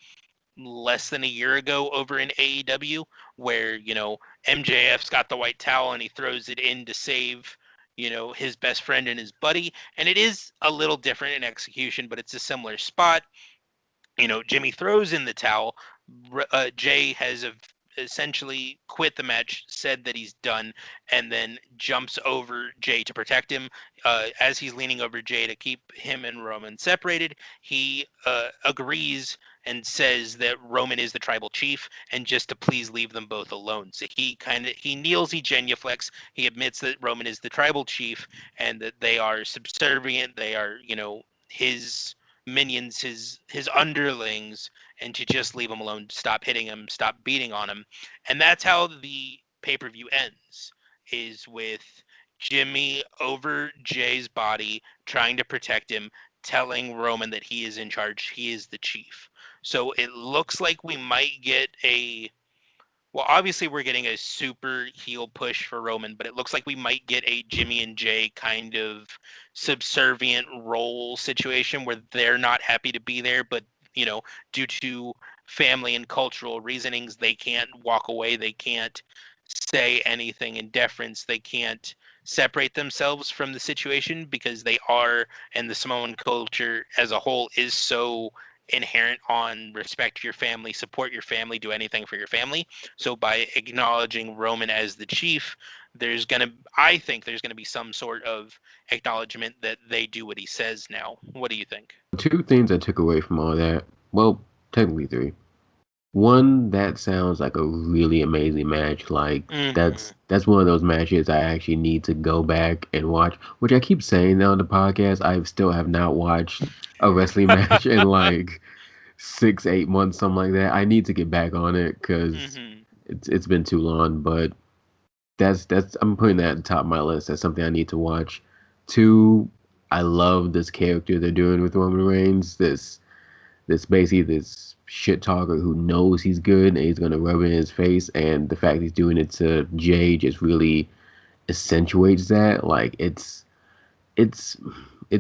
less than a year ago over in AEW, where, MJF's got the white towel and he throws it in to save, his best friend and his buddy. And it is a little different in execution, but it's a similar spot. Jimmy throws in the towel. Jay has essentially quit the match, said that he's done, and then jumps over Jay to protect him. As he's leaning over Jay to keep him and Roman separated, he agrees and says that Roman is the tribal chief, and just to please leave them both alone. So he kneels, he genuflects, he admits that Roman is the tribal chief and that they are subservient, they are, his minions, his underlings, and to just leave him alone, stop hitting him, stop beating on him. And that's how the pay-per-view ends, is with Jimmy over Jay's body, trying to protect him, telling Roman that he is in charge, he is the chief. So it looks like we might get obviously we're getting a super heel push for Roman, but it looks like we might get a Jimmy and Jay kind of subservient role situation where they're not happy to be there, but due to family and cultural reasonings, they can't walk away. They can't say anything in deference. They can't separate themselves from the situation because they are, and the Samoan culture as a whole is so inherent on respect your family, support your family, do anything for your family. So by acknowledging Roman as the chief, I think there's gonna be some sort of acknowledgement that they do what he says now. What do you think? Two things I took away from all that. Well, technically three. One, that sounds like a really amazing match. Like Hmm. that's one of those matches I actually need to go back and watch. Which I keep saying now on the podcast, I still have not watched a wrestling match in like 6, 8 months, something like that. I need to get back on it because Hmm. it's been too long. But that's I'm putting that at the top of my list. That's something I need to watch. Two, I love this character they're doing with Roman Reigns. This basically this shit talker who knows he's good and he's gonna rub it in his face, and the fact he's doing it to Jay just really accentuates that. Like it's it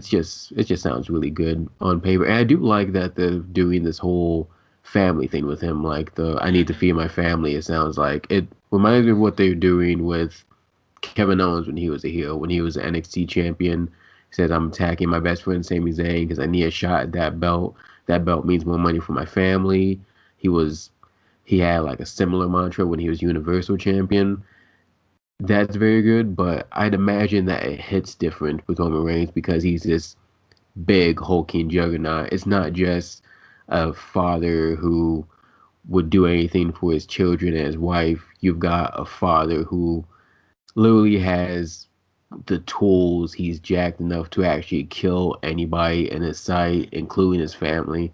just sounds really good on paper. And I do like that they're doing this whole family thing with him. Like the I need to Hmm. feed my family. It sounds like it reminds me of what they're doing with Kevin Owens when he was a heel, when he was the NXT champion. He says, I'm attacking my best friend Sami Zayn because I need a shot at that belt. That belt means more money for my family. He was he had like a similar mantra when he was Universal Champion. That's very good, but I'd imagine that it hits different with Roman Reigns because he's this big hulking juggernaut. It's not just a father who would do anything for his children and his wife. You've got a father who literally has the tools. He's jacked enough to actually kill anybody in his sight, including his family.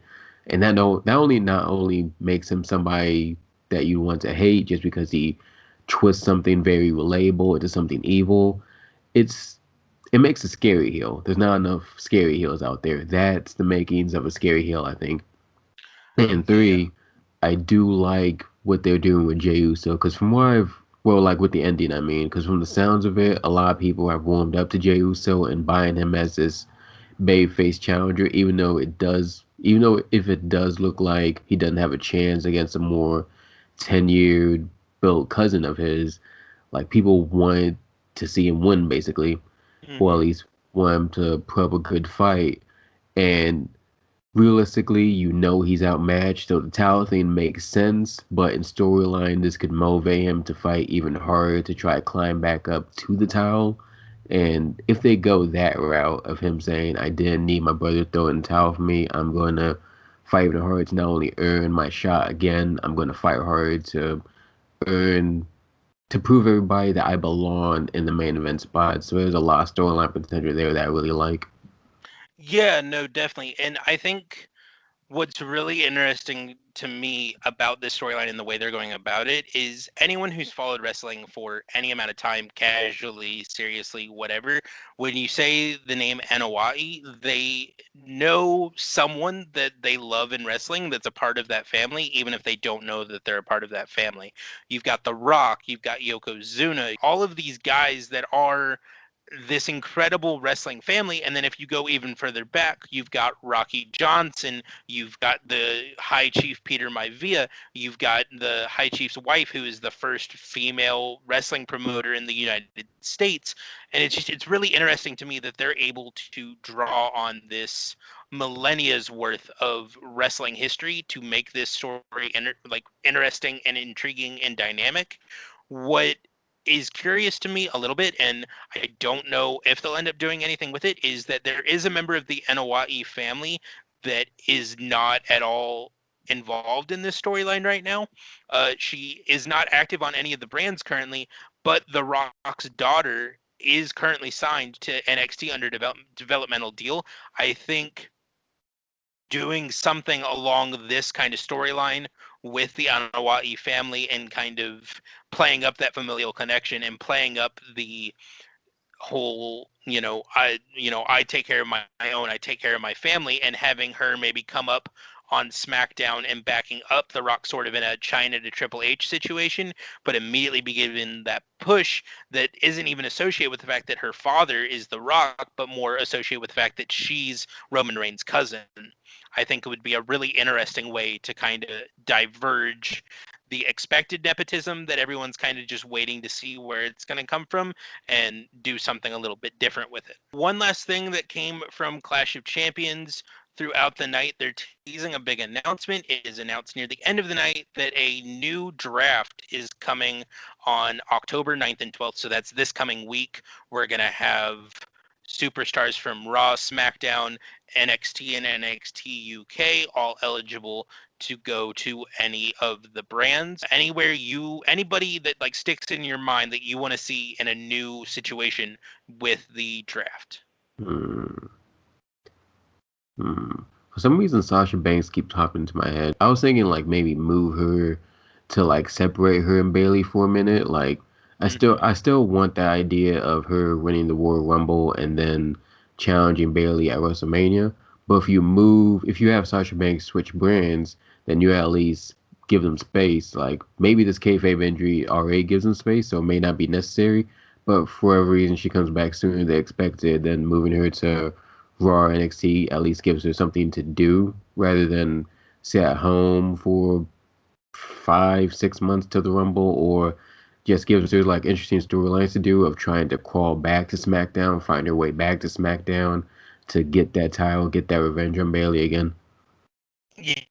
And that no, not only makes him somebody that you want to hate just because he twists something very relatable into something evil. It's it makes a scary heel. There's not enough scary heels out there. That's the makings of a scary heel, I think. And Yeah. three, I do like what they're doing with Jey Uso because from what I've well, like with the ending, I mean, because from the sounds of it, a lot of people have warmed up to Jey Uso and buying him as this babyface challenger, even though if it does look like he doesn't have a chance against a more tenured built cousin of his, like people wanted to see him win basically, or at Hmm. least want him to put up a good fight. And realistically, you know he's outmatched, so the Tower thing makes sense, but in storyline, this could motivate him to fight even harder to try to climb back up to the towel. And if they go that route of him saying, I didn't need my brother throwing the towel for me, I'm going to fight even harder to not only earn my shot again, I'm going to fight hard to earn, to prove everybody that I belong in the main event spot. So there's a lot of storyline potential there that I really like. Yeah, no, definitely. And I think what's really interesting to me about this storyline and the way they're going about it is anyone who's followed wrestling for any amount of time, casually, seriously, whatever, when you say the name Anawai, they know someone that they love in wrestling that's a part of that family, even if they don't know that they're a part of that family. You've got The Rock, you've got Yokozuna, all of these guys that are this incredible wrestling family. And then if you go even further back, you've got Rocky Johnson, you've got the High Chief Peter Maivia, you've got the High Chief's wife, who is the first female wrestling promoter in the United States. And it's really interesting to me that they're able to draw on this millennia's worth of wrestling history to make this story interesting and intriguing and dynamic. What is curious to me a little bit, and I don't know if they'll end up doing anything with it, is that there is a member of the Enowai family that is not at all involved in this storyline right now. She is not active on any of the brands currently, but The Rock's daughter is currently signed to NXT under developmental deal. I think doing something along this kind of storyline with the Anawai family and kind of playing up that familial connection and playing up the whole, I take care of my own, I take care of my family, and having her maybe come up on SmackDown and backing up The Rock sort of in a China to Triple H situation, but immediately be given that push that isn't even associated with the fact that her father is The Rock, but more associated with the fact that she's Roman Reigns' cousin. I think it would be a really interesting way to kind of diverge the expected nepotism that everyone's kind of just waiting to see where it's going to come from and do something a little bit different with it. One last thing that came from Clash of Champions throughout the night, they're teasing a big announcement. It is announced near the end of the night that a new draft is coming on October 9th and 12th. So that's this coming week. We're going to have superstars from Raw, SmackDown, NXT, and NXT UK all eligible to go to any of the brands. Anybody that like sticks in your mind that you want to see in a new situation with the draft. Hmm. For some reason, Sasha Banks keeps popping into my head. I was thinking like maybe move her to like separate her and Bailey for a minute. Like I still want that idea of her winning the Royal Rumble and then challenging Bailey at WrestleMania. But if you have Sasha Banks switch brands, then you at least give them space. Like maybe this kayfabe injury already gives them space, so it may not be necessary. But for whatever reason, she comes back sooner than expected. Then moving her to Raw NXT at least gives her something to do rather than sit at home for 5, 6 months to the Rumble, or just gives her like interesting storylines to do of trying to crawl back to SmackDown, find her way back to SmackDown to get that title, get that revenge on Bailey again.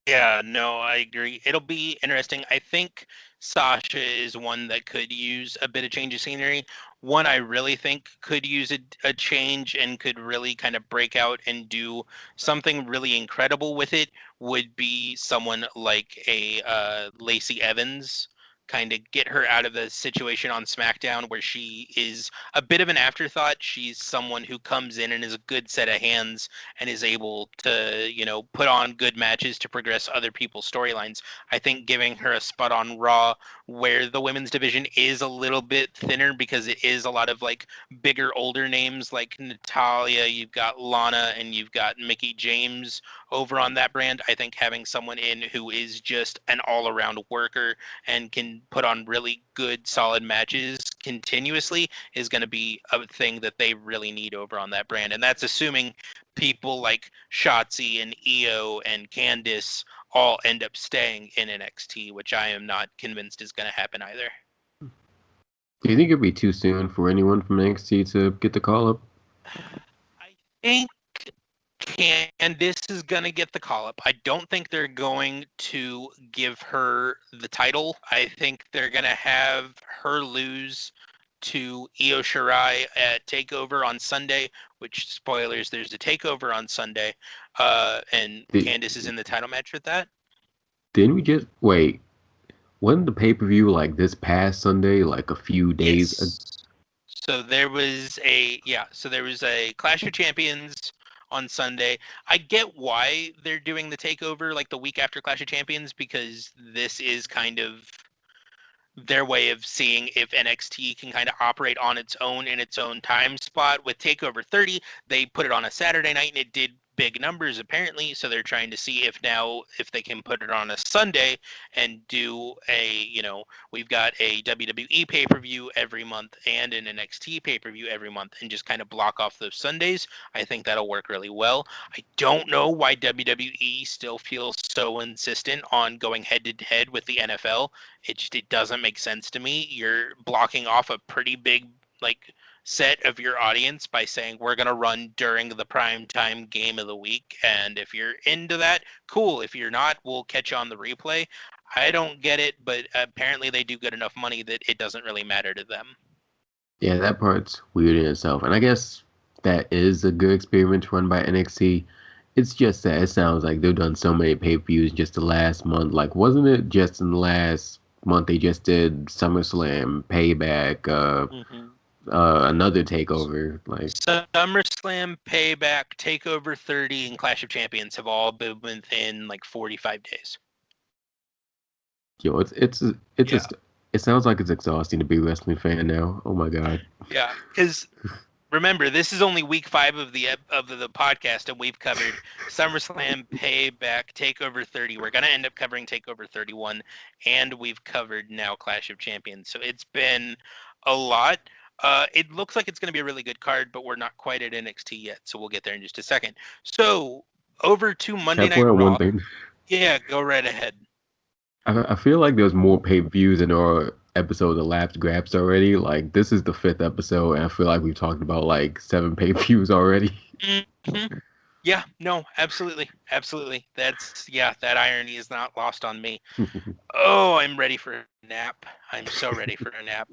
Yeah, no, I agree. It'll be interesting. I think Sasha is one that could use a bit of change of scenery. One I really think could use a change and could really kind of break out and do something really incredible with it would be someone like a Lacey Evans. Kind of get her out of the situation on SmackDown where she is a bit of an afterthought. She's someone who comes in and is a good set of hands and is able to, put on good matches to progress other people's storylines. I think giving her a spot on Raw where the women's division is a little bit thinner because it is a lot of like bigger, older names like Natalia, you've got Lana, and you've got Mickey James over on that brand. I think having someone in who is just an all-around worker and can put on really good, solid matches continuously is going to be a thing that they really need over on that brand. And that's assuming people like Shotzi and Io and Candice all end up staying in NXT, which I am not convinced is going to happen either. Do you think it'd be too soon for anyone from NXT to get the call up? I think Candice is going to get the call up. I don't think they're going to give her the title. I think they're going to have her lose to Io Shirai at TakeOver on Sunday, which, spoilers, there's a TakeOver on Sunday, and Did, Candice is in the title match with that. didn't we just wait? Wasn't the pay-per-view like this past Sunday, like a few days? Yes. So there was a Clash of Champions on Sunday. I get why they're doing the takeover like the week after Clash of Champions, because this is kind of their way of seeing if NXT can kind of operate on its own in its own time spot. With TakeOver 30, they put it on a Saturday night and it did big numbers apparently, so they're trying to see if they can put it on a Sunday and do we've got a WWE pay-per-view every month and an NXT pay-per-view every month and just kind of block off those Sundays. I think that'll work really well. I don't know why WWE still feels so insistent on going head to head with the NFL. It doesn't make sense to me. You're blocking off a pretty big set of your audience by saying we're going to run during the prime time game of the week, and if you're into that, cool. If you're not, we'll catch you on the replay. I don't get it, but apparently they do good enough money that it doesn't really matter to them. Yeah, that part's weird in itself, and I guess that is a good experiment run by NXT. It's just that it sounds like they've done so many pay-per-views just the last month. Like, wasn't it just in the last month they just did SummerSlam, Payback, another takeover? Like, SummerSlam, Payback, TakeOver 30, and Clash of Champions have all been within like 45 days. yo, it sounds like it's exhausting to be a wrestling fan now. Oh my god. Yeah, because remember, this is only week 5 of the podcast, and we've covered SummerSlam, Payback, TakeOver 30. We're gonna end up covering TakeOver 31, and we've covered now Clash of Champions. So it's been a lot. It looks like it's going to be a really good card, but we're not quite at NXT yet, so we'll get there in just a second. So over to Monday Night Raw. One thing. Yeah, go right ahead. I feel like there's more pay-per-views in our episode of Laps Graps already. Like, this is the 5th episode, and I feel like we've talked about like 7 pay-per-views already. Mm-hmm. Yeah, no, absolutely. That irony is not lost on me. Oh, I'm ready for a nap. I'm so ready for a nap.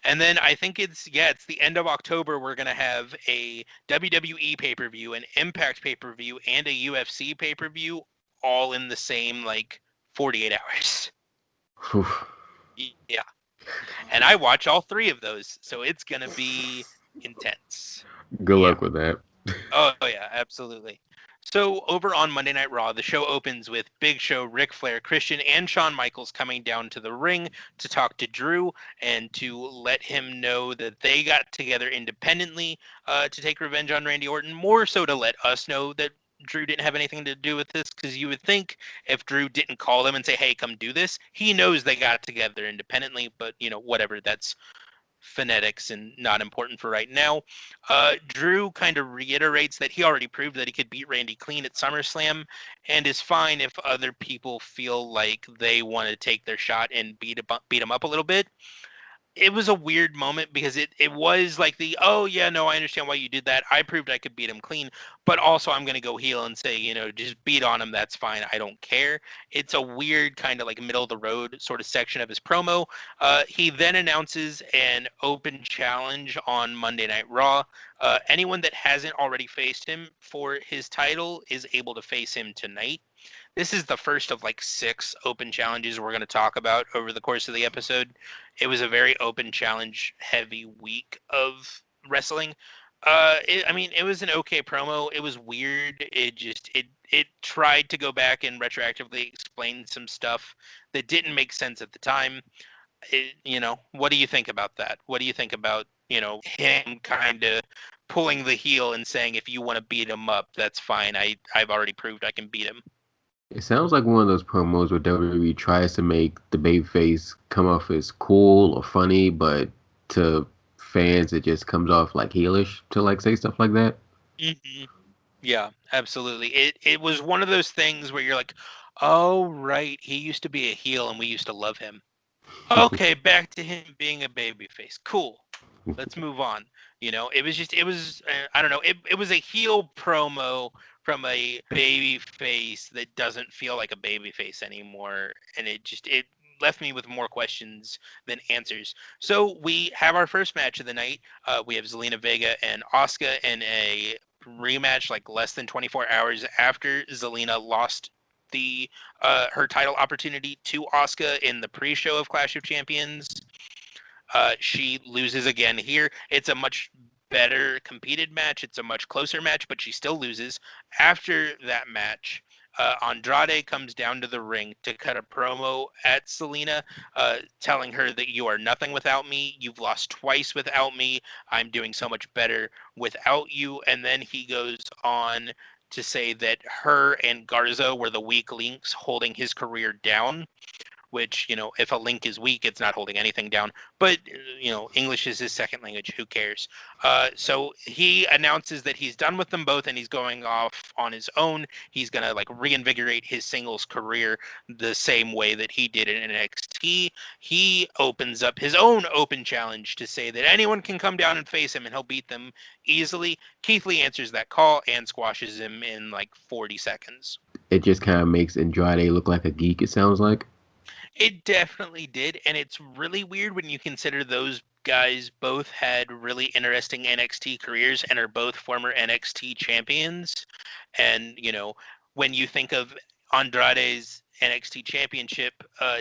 And then I think it's the end of October. We're going to have a WWE pay-per-view, an Impact pay-per-view, and a UFC pay-per-view all in the same 48 hours. Whew. Yeah. And I watch all 3 of those, so it's going to be intense. Good Yeah. luck with that. Oh, yeah, absolutely. So over on Monday Night Raw, the show opens with Big Show, Ric Flair, Christian, and Shawn Michaels coming down to the ring to talk to Drew and to let him know that they got together independently to take revenge on Randy Orton, more so to let us know that Drew didn't have anything to do with this, because you would think if Drew didn't call them and say, hey, come do this, he knows they got together independently, but, whatever, that's phonetics and not important for right now. Drew kind of reiterates that he already proved that he could beat Randy clean at SummerSlam and is fine if other people feel like they want to take their shot and beat him up a little bit. It was a weird moment because it was like oh yeah, no, I understand why you did that. I proved I could beat him clean, but also I'm gonna go heel and say, just beat on him, that's fine, I don't care. It's a weird kind of like middle of the road sort of section of his promo. He then announces an open challenge on Monday Night Raw. Anyone that hasn't already faced him for his title is able to face him tonight. This is the first of like 6 open challenges we're going to talk about over the course of the episode. It was a very open challenge heavy week of wrestling. It was an okay promo. It was weird. It tried to go back and retroactively explain some stuff that didn't make sense at the time. What do you think about that? What do you think about, him kind of pulling the heel and saying, if you want to beat him up, that's fine. I've already proved I can beat him. It sounds like one of those promos where WWE tries to make the babyface come off as cool or funny, but to fans it just comes off like heelish to like say stuff like that. Hmm. Yeah, absolutely. It was one of those things where you're like, oh right, he used to be a heel and we used to love him. Okay, back to him being a babyface. Cool. Let's move on. I don't know. It was a heel promo from a baby face that doesn't feel like a baby face anymore. And it left me with more questions than answers. So we have our first match of the night. We have Zelina Vega and Asuka in a rematch like less than 24 hours after Zelina lost the her title opportunity to Asuka in the pre-show of Clash of Champions. She loses again here. It's a much better competed match. It's a much closer match, but she still loses. After that match, Andrade comes down to the ring to cut a promo at Selena, telling her that you are nothing without me. You've lost twice without me. I'm doing so much better without you. And then he goes on to say that her and Garza were the weak links holding his career down, which, if a link is weak, it's not holding anything down. But, English is his second language. Who cares? So he announces that he's done with them both and he's going off on his own. He's going to like reinvigorate his singles career the same way that he did in NXT. He opens up his own open challenge to say that anyone can come down and face him and he'll beat them easily. Keith Lee answers that call and squashes him in like 40 seconds. It just kind of makes Andrade look like a geek, it sounds like. It definitely did, and it's really weird when you consider those guys both had really interesting NXT careers and are both former NXT champions. And, when you think of Andrade's NXT championship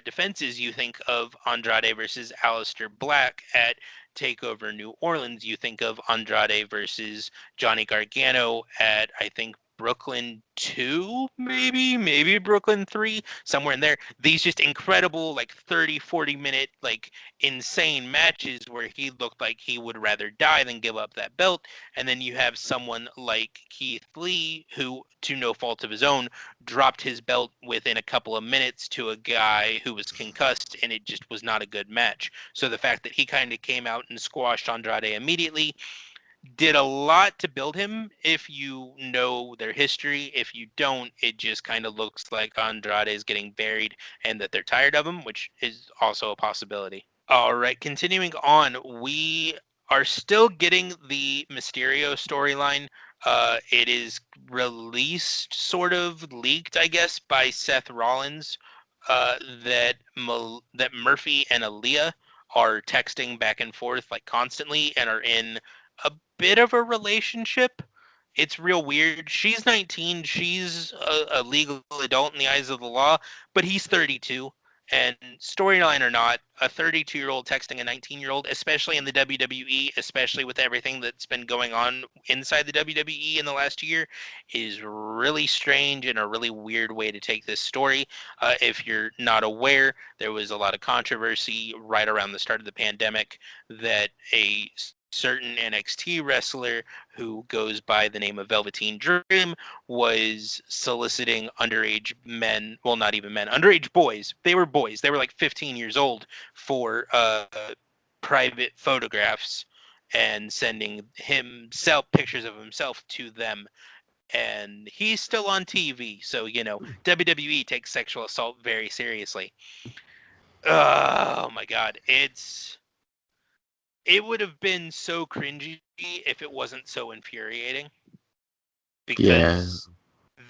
defenses, you think of Andrade versus Aleister Black at TakeOver New Orleans. You think of Andrade versus Johnny Gargano at, I think, Brooklyn 2, maybe Brooklyn 3, somewhere in there. These just incredible, like 30, 40-minute, like insane matches where he looked like he would rather die than give up that belt. And then you have someone like Keith Lee, who, to no fault of his own, dropped his belt within a couple of minutes to a guy who was concussed, and it just was not a good match. So the fact that he kind of came out and squashed Andrade immediately did a lot to build him if you know their history. If you don't, it just kind of looks like Andrade is getting buried and that they're tired of him, which is also a possibility. All right, continuing on, we are still getting the Mysterio storyline. It is released, sort of leaked, I guess, by Seth Rollins, that Murphy and Aaliyah are texting back and forth like constantly and are in a bit of a relationship. It's real weird. She's 19. She's a legal adult in the eyes of the law, but he's 32. And storyline or not, a 32-year-old texting a 19-year-old, especially in the WWE, especially with everything that's been going on inside the WWE in the last year, is really strange and a really weird way to take this story. If you're not aware, there was a lot of controversy right around the start of the pandemic that a certain NXT wrestler who goes by the name of Velveteen Dream was soliciting underage men, well, not even men, underage boys. They were boys. They were like 15 years old for private photographs and sending himself pictures of himself to them. And he's still on TV. So, WWE takes sexual assault very seriously. Oh my God. It would have been so cringy if it wasn't so infuriating Yeah, because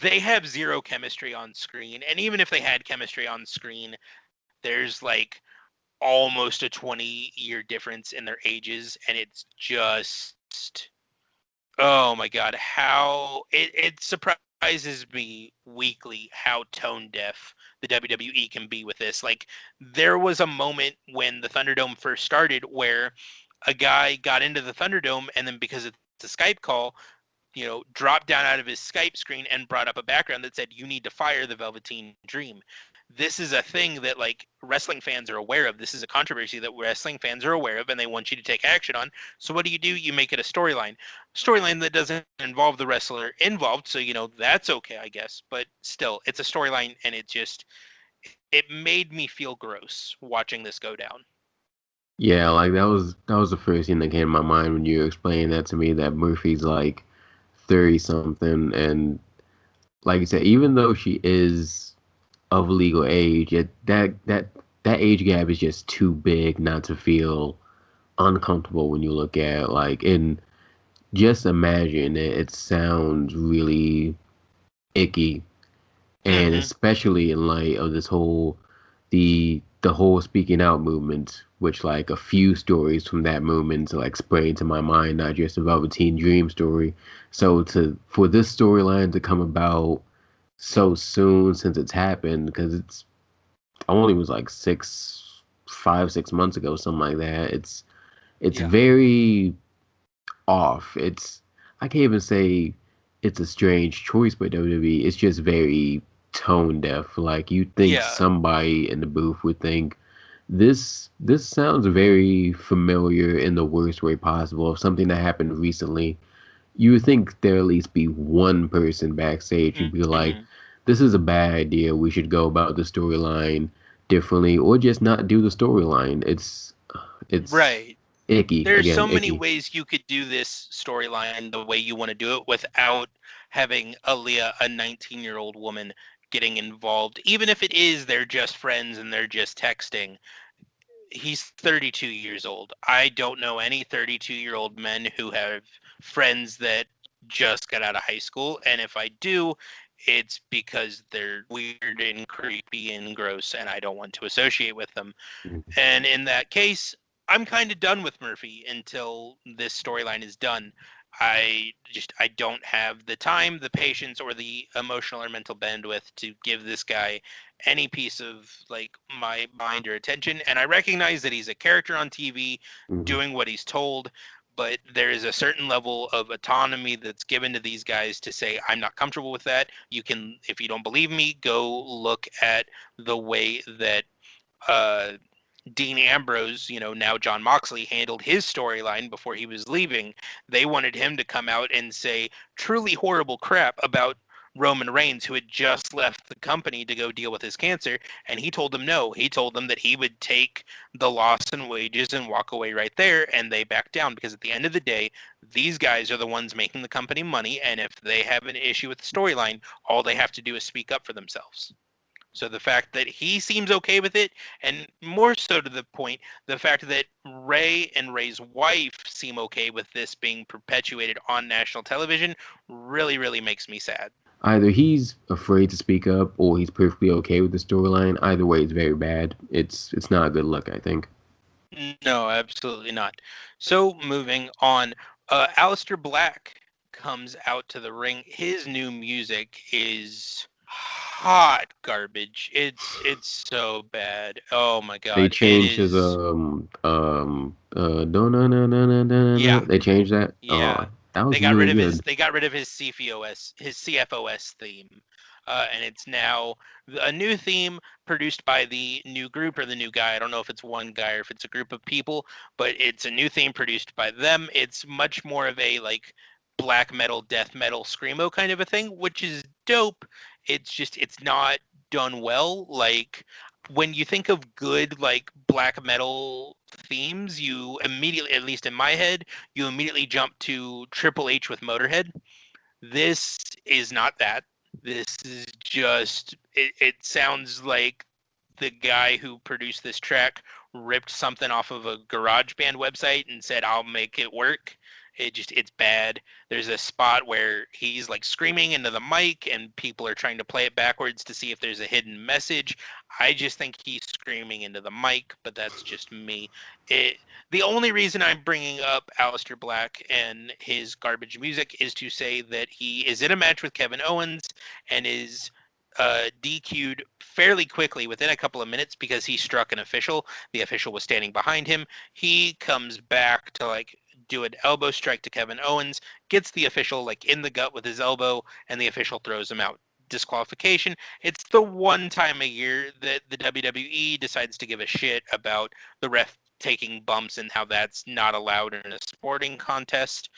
they have zero chemistry on screen. And even if they had chemistry on screen, there's like almost a 20-year difference in their ages. And it's just, oh my God, how it surprises me weekly how tone deaf the WWE can be with this. Like, there was a moment when the Thunderdome first started where a guy got into the Thunderdome, and then because it's a Skype call, dropped down out of his Skype screen and brought up a background that said, "You need to fire the Velveteen Dream." This is a thing that like wrestling fans are aware of. This is a controversy that wrestling fans are aware of, and they want you to take action on. So what do? You make it a storyline that doesn't involve the wrestler involved. So that's okay, I guess. But still, it's a storyline, and it made me feel gross watching this go down. yeah, like that was the first thing that came to my mind when you were explaining that to me. That Murphy's like 30 something, and like you said, even though she is of legal age, that age gap is just too big not to feel uncomfortable when you look at it. Like, and just imagine it. It sounds really icky, and Mm-hmm. especially in light of this whole the whole speaking out movement, which like a few stories from that movement to like spring to my mind, not just a Velveteen Dream story. So to for this storyline to come about so soon since it's happened, because it's only was like 6 months ago, something like that. It's Yeah. very off. I can't even say it's a strange choice by WWE. It's just very tone deaf. Like you think Yeah. somebody in the booth would think this sounds very familiar in the worst way possible. Of something that happened recently, you would think there at least be one person backstage who'd be like, Mm-hmm. "This is a bad idea. We should go about the storyline differently, or just not do the storyline." It's Right. icky There's again, so many icky. ways you could do this storyline the way you want to do it without having Aaliyah, a 19-year-old woman, getting involved. Even if it is they're just friends and they're just texting. He's 32 years old. I don't know any 32-year-old men who have friends that just got out of high school. And if I do, it's because they're weird and creepy and gross, and I don't want to associate with them. And in that case, I'm kind of done with Murphy until this storyline is done. I don't have the time, the patience, or the emotional or mental bandwidth to give this guy any piece of like my mind or attention. And I recognize that he's a character on TV Mhm. doing what he's told, but there is a certain level of autonomy that's given to these guys to say, I'm not comfortable with that. You can, if you don't believe me, go look at the way that uh, Dean Ambrose, now John Moxley, handled his storyline before he was leaving. They wanted him to come out and say truly horrible crap about Roman Reigns, who had just left the company to go deal with his cancer. And he told them no. He told them that he would take the loss in wages and walk away right there. And they backed down because at the end of the day, these guys are the ones making the company money. And if they have an issue with the storyline, all they have to do is speak up for themselves. So the fact that he seems okay with it, and more so to the point, the fact that Ray and Ray's wife seem okay with this being perpetuated on national television really, really makes me sad. Either he's afraid to speak up or he's perfectly okay with the storyline. Either way, it's very bad. It's not a good look, I think. No, absolutely not. So moving on, Aleister Black comes out to the ring. His new music is hot garbage. It's so bad. Oh my They god. It changed his is. Yeah. they changed that. Oh, Yeah, that was they got really rid of his good. they got rid of his CFOS theme, and it's now a new theme produced by the new group or the new guy. I don't know if it's one guy or if it's a group of people, but it's a new theme produced by them. It's much more of a like black metal, death metal, screamo kind of a thing, which is dope. It's just it's not done well. Like when you think of good like black metal themes, you immediately, at least in my head, you immediately jump to Triple H with Motorhead. This is not that. This is just it sounds like the guy who produced this track ripped something off of a GarageBand website and said, I'll make it work. It's bad. There's a spot where he's like screaming into the mic and people are trying to play it backwards to see if there's a hidden message. I just think he's screaming into the mic, but that's just me. The only reason I'm bringing up Aleister Black and his garbage music is to say that he is in a match with Kevin Owens and is DQ'd fairly quickly within a couple of minutes because he struck an official. The official was standing behind him. He comes back to like do an elbow strike to Kevin Owens, gets the official like in the gut with his elbow, and the official throws him out. Disqualification. It's the one time a year that the WWE decides to give a shit about the ref taking bumps and how that's not allowed in a sporting contest.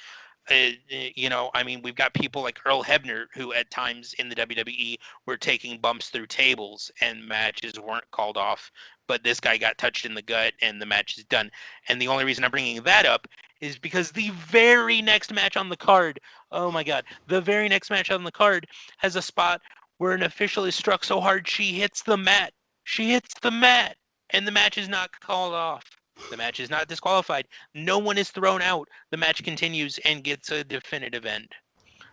I mean, we've got people like Earl Hebner who at times in the WWE were taking bumps through tables and matches weren't called off. But this guy got touched in the gut and the match is done. And the only reason I'm bringing that up is because the very next match on the card, oh my God, the very next match on the card has a spot where an official is struck so hard she hits the mat. She hits the mat and the match is not called off. The match is not disqualified. No one is thrown out. The match continues and gets a definitive end.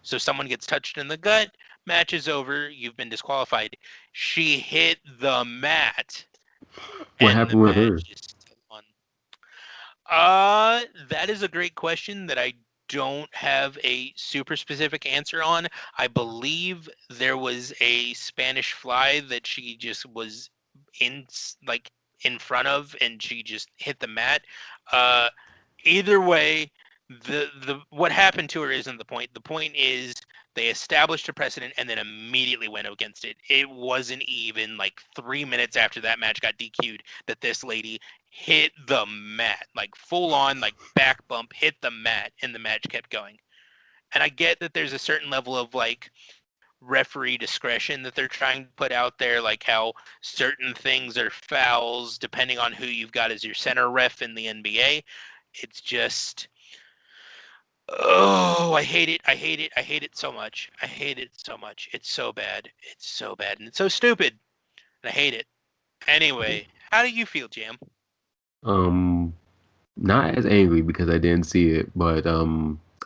So someone gets touched in the gut, match is over, you've been disqualified. She hit the mat What and the happened with her? match is still on. That is a great question that I don't have a super specific answer on. I believe there was a Spanish fly that she just was in like in front of and she just hit the mat. Uh Either way, the what happened to her isn't the point. The point is they established a precedent and then immediately went against it. It wasn't even like 3 minutes after that match got DQ'd that this lady hit the mat, like full on, like back bump, hit the mat, and the match kept going. And I get that there's a certain level of like referee discretion that they're trying to put out there, like how certain things are fouls depending on who you've got as your center ref in the NBA. It's just, oh, I hate it. I hate it. I hate it so much. I hate it so much. It's so bad. It's so bad. And it's so stupid. And I hate it. Anyway, how do you feel, Jam? Um, Not as angry because I didn't see it, but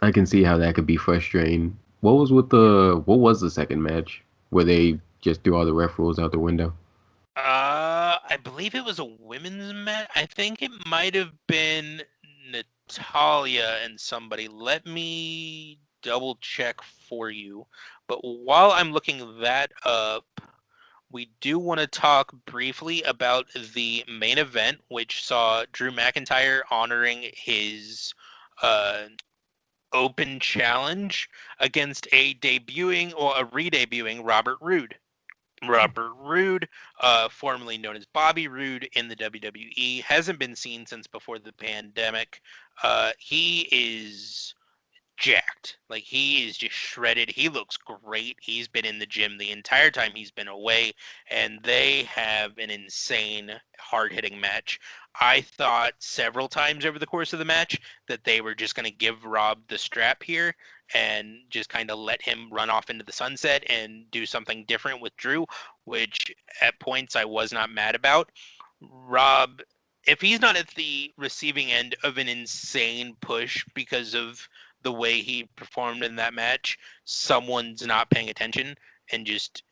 I can see how that could be frustrating. What was the second match where they just threw all the ref rules out the window? I believe it was a women's match. I think it might have been Natalia and somebody. Let me double check for you. But while I'm looking that up, we do want to talk briefly about the main event, which saw Drew McIntyre honoring his uh, open challenge against a debuting or a re-debuting Robert Roode. Robert Roode, formerly known as Bobby Roode in the WWE, hasn't been seen since before the pandemic. He is jacked. Like he is just shredded. He looks great. He's been in the gym the entire time he's been away, and they have an insane hard-hitting match. I thought several times over the course of the match that they were just going to give Rob the strap here and just kind of let him run off into the sunset and do something different with Drew, which at points I was not mad about. Rob, if he's not at the receiving end of an insane push because of the way he performed in that match, someone's not paying attention and just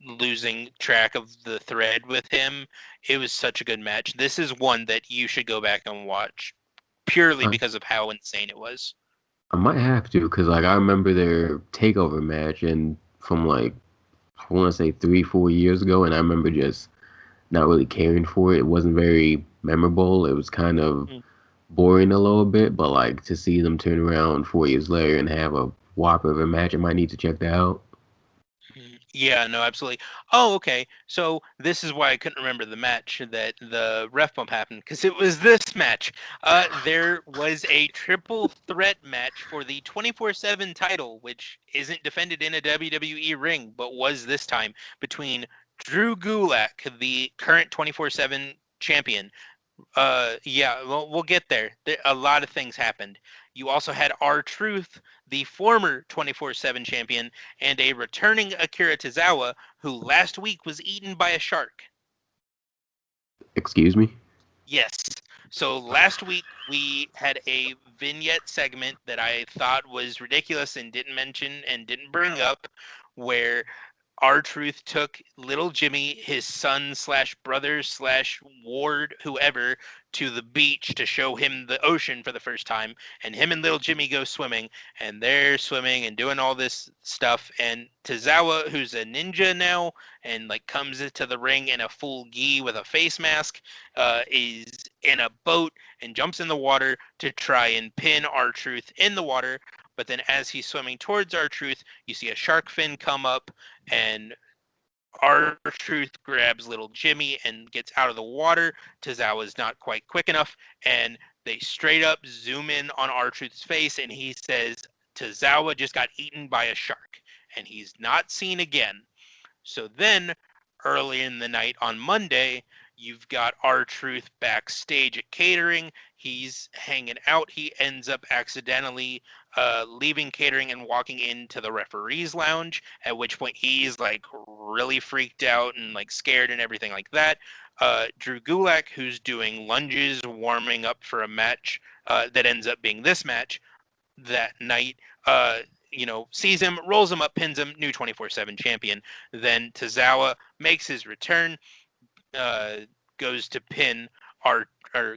losing track of the thread with him. It was such a good match. This is one that you should go back and watch purely I, because of how insane it was. I might have to, because like I remember their TakeOver match, and from like I want to say 3, 4 years ago, and I remember just not really caring for it. It wasn't very memorable. It was kind of boring a little bit, but like to see them turn around 4 years later and have a whopper of a match, I might need to check that out. Yeah, no, absolutely. Oh, okay. So this is why I couldn't remember the match that the ref bump happened, because it was this match. There was a triple threat match for the 24/7 title, which isn't defended in a WWE ring, but was this time between Drew Gulak, the current 24/7 champion. Yeah, well, we'll get there. A lot of things happened. You also had R-Truth, the former 24/7 champion, and a returning Akira Tozawa, who last week was eaten by a shark. Excuse me? Yes. So last week we had a vignette segment that I thought was ridiculous and didn't mention and didn't bring up, where R-Truth took little Jimmy, his son slash brother slash ward, whoever, to the beach to show him the ocean for the first time. And him and little Jimmy go swimming, and they're swimming and doing all this stuff. And Tozawa, who's a ninja now, and like comes into the ring in a full gi with a face mask, is in a boat and jumps in the water to try and pin R-Truth in the water. But then as he's swimming towards R-Truth, you see a shark fin come up, and R-Truth grabs little Jimmy and gets out of the water. Tozawa's not quite quick enough, and they straight up zoom in on R-Truth's face, and he says, Tozawa just got eaten by a shark, and he's not seen again. So then, early in the night on Monday, you've got R-Truth backstage at catering. He's hanging out. He ends up accidentally leaving catering and walking into the referee's lounge, at which point he's like really freaked out and like scared and everything like that. Drew Gulak, who's doing lunges, warming up for a match that ends up being this match that night, sees him, rolls him up, pins him, new 24/7 champion. Then Tozawa makes his return, uh, goes to pin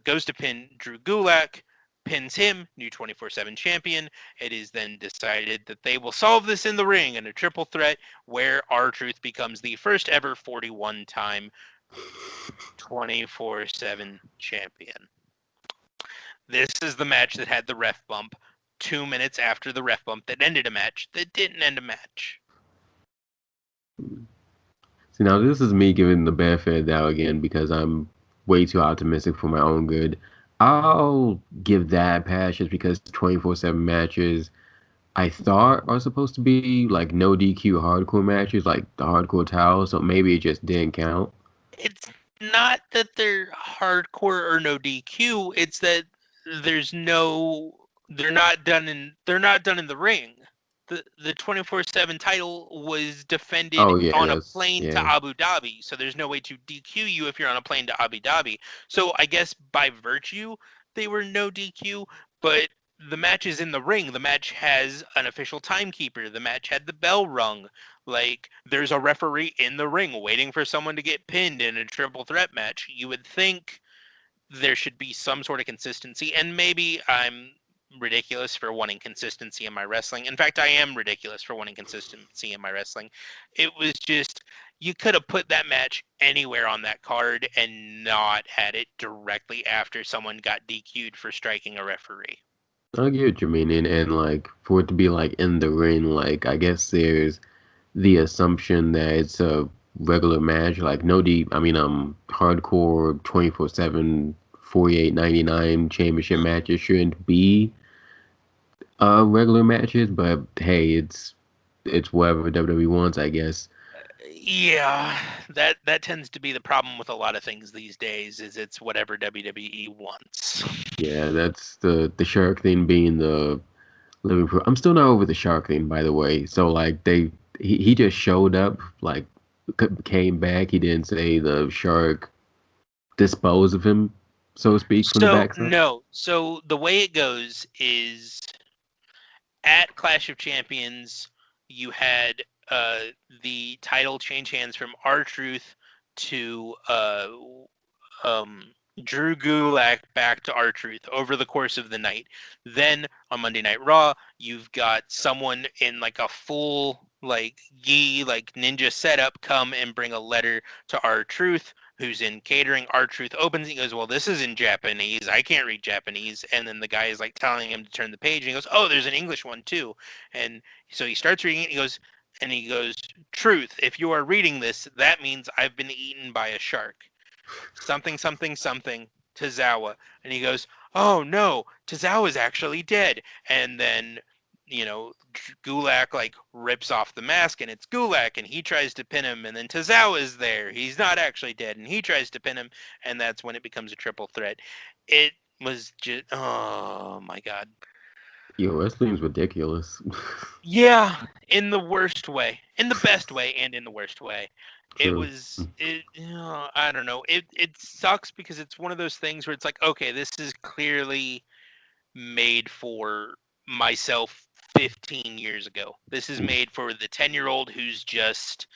goes to pin Drew Gulak, pins him, new 24/7 champion. It is then decided that they will solve this in the ring in a triple threat where R-Truth becomes the first ever 41-time 24/7 champion. This is the match that had the ref bump 2 minutes after the ref bump that ended a match that didn't end a match. See, now this is me giving the benefit of the doubt again because I'm way too optimistic for my own good. I'll give that a pass just because 24/7 matches I thought are supposed to be like no DQ hardcore matches, like the hardcore towel, so maybe it just didn't count. It's not that they're hardcore or no DQ, it's that they're not done in the ring. The 24/7 title was defended Oh yeah, on a that's plane to yeah. Abu Dhabi, so there's no way to DQ you if you're on a plane to Abu Dhabi. So I guess by virtue they were no DQ, but the match is in the ring. The match has an official timekeeper. The match had the bell rung. Like, there's a referee in the ring waiting for someone to get pinned in a triple threat match. You would think there should be some sort of consistency, and maybe I'm ridiculous for wanting consistency in my wrestling. In fact, I am ridiculous for wanting consistency in my wrestling. It was just, you could have put that match anywhere on that card and not had it directly after someone got DQ'd for striking a referee. I get what you mean, and like for it to be like in the ring, like I guess there's the assumption that it's a regular match, like no deep. I mean, hardcore 24/7 48.99 championship matches shouldn't be regular matches, but hey, it's whatever WWE wants, I guess. Yeah, that tends to be the problem with a lot of things these days. Is it's whatever WWE wants. Yeah, that's the shark thing being the living proof. I'm still not over the shark thing, by the way. So like he just showed up, like came back. He didn't say the shark disposed of him, so to speak, from the So backside. no, so the way it goes is at Clash of Champions, you had the title change hands from R-Truth to um Drew Gulak back to R-Truth over the course of the night. Then on Monday Night Raw, you've got someone in like a full like gi like ninja setup come and bring a letter to R-Truth, who's in catering. R-Truth opens, he goes, "Well, this is in Japanese. I can't read Japanese." And then the guy is like telling him to turn the page, and he goes, "Oh, there's an English one too." And so he starts reading it. He goes, "Truth, if you are reading this, that means I've been eaten by a shark. Something, something, something, Tozawa." And he goes, "Oh no, Tozawa's actually dead." And then, Gulak like rips off the mask and it's Gulak and he tries to pin him. And then Tozawa's there. He's not actually dead and he tries to pin him. And that's when it becomes a triple threat. It was just, oh my God. Yo, wrestling's ridiculous. Yeah, in the worst way, in the best way, and in the worst way. True. I don't know. It sucks because it's one of those things where it's like, okay, this is clearly made for myself 15 years ago. This is made for the 10-year-old who's just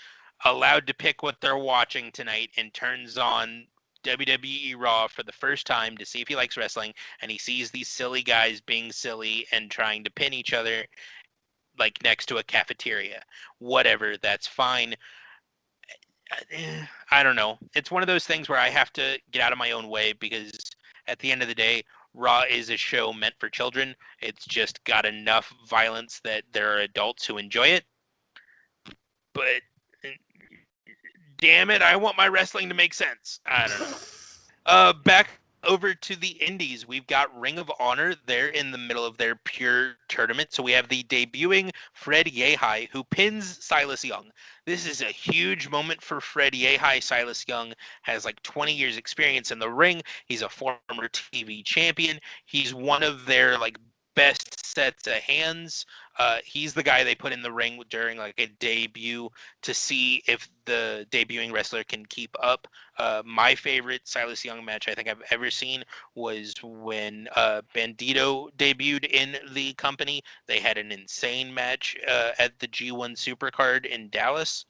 allowed to pick what they're watching tonight and turns on WWE Raw for the first time to see if he likes wrestling, and he sees these silly guys being silly and trying to pin each other like next to a cafeteria. Whatever, that's fine. I don't know. It's one of those things where I have to get out of my own way because at the end of the day, Raw is a show meant for children. It's just got enough violence that there are adults who enjoy it. But damn it, I want my wrestling to make sense. I don't know. Back over to the indies, we've got Ring of Honor. They're in the middle of their pure tournament. So we have the debuting Fred Yehai, who pins Silas Young. This is a huge moment for Fred Yehai. Silas Young has like 20 years experience in the ring. He's a former TV champion. He's one of their like best sets of hands. He's the guy they put in the ring during like a debut to see if the debuting wrestler can keep up. My favorite Silas Young match I think I've ever seen was when Bandito debuted in the company. They had an insane match at the G1 Supercard in Dallas.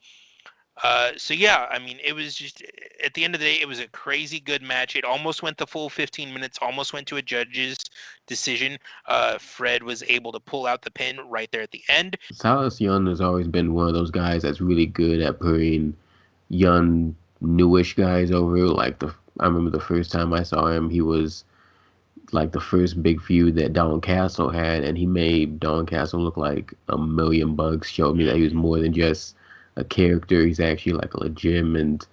So yeah, I mean, it was just at the end of the day, it was a crazy good match. It almost went the full 15 minutes, almost went to a judge's decision. Fred was able to pull out the pin right there at the end. Silas Young has always been one of those guys that's really good at putting young, newish guys over. I remember the first time I saw him, he was like the first big feud that Don Castle had, and he made Don Castle look like $1,000,000. Showed me that he was more than just a character. He's actually like a legitimate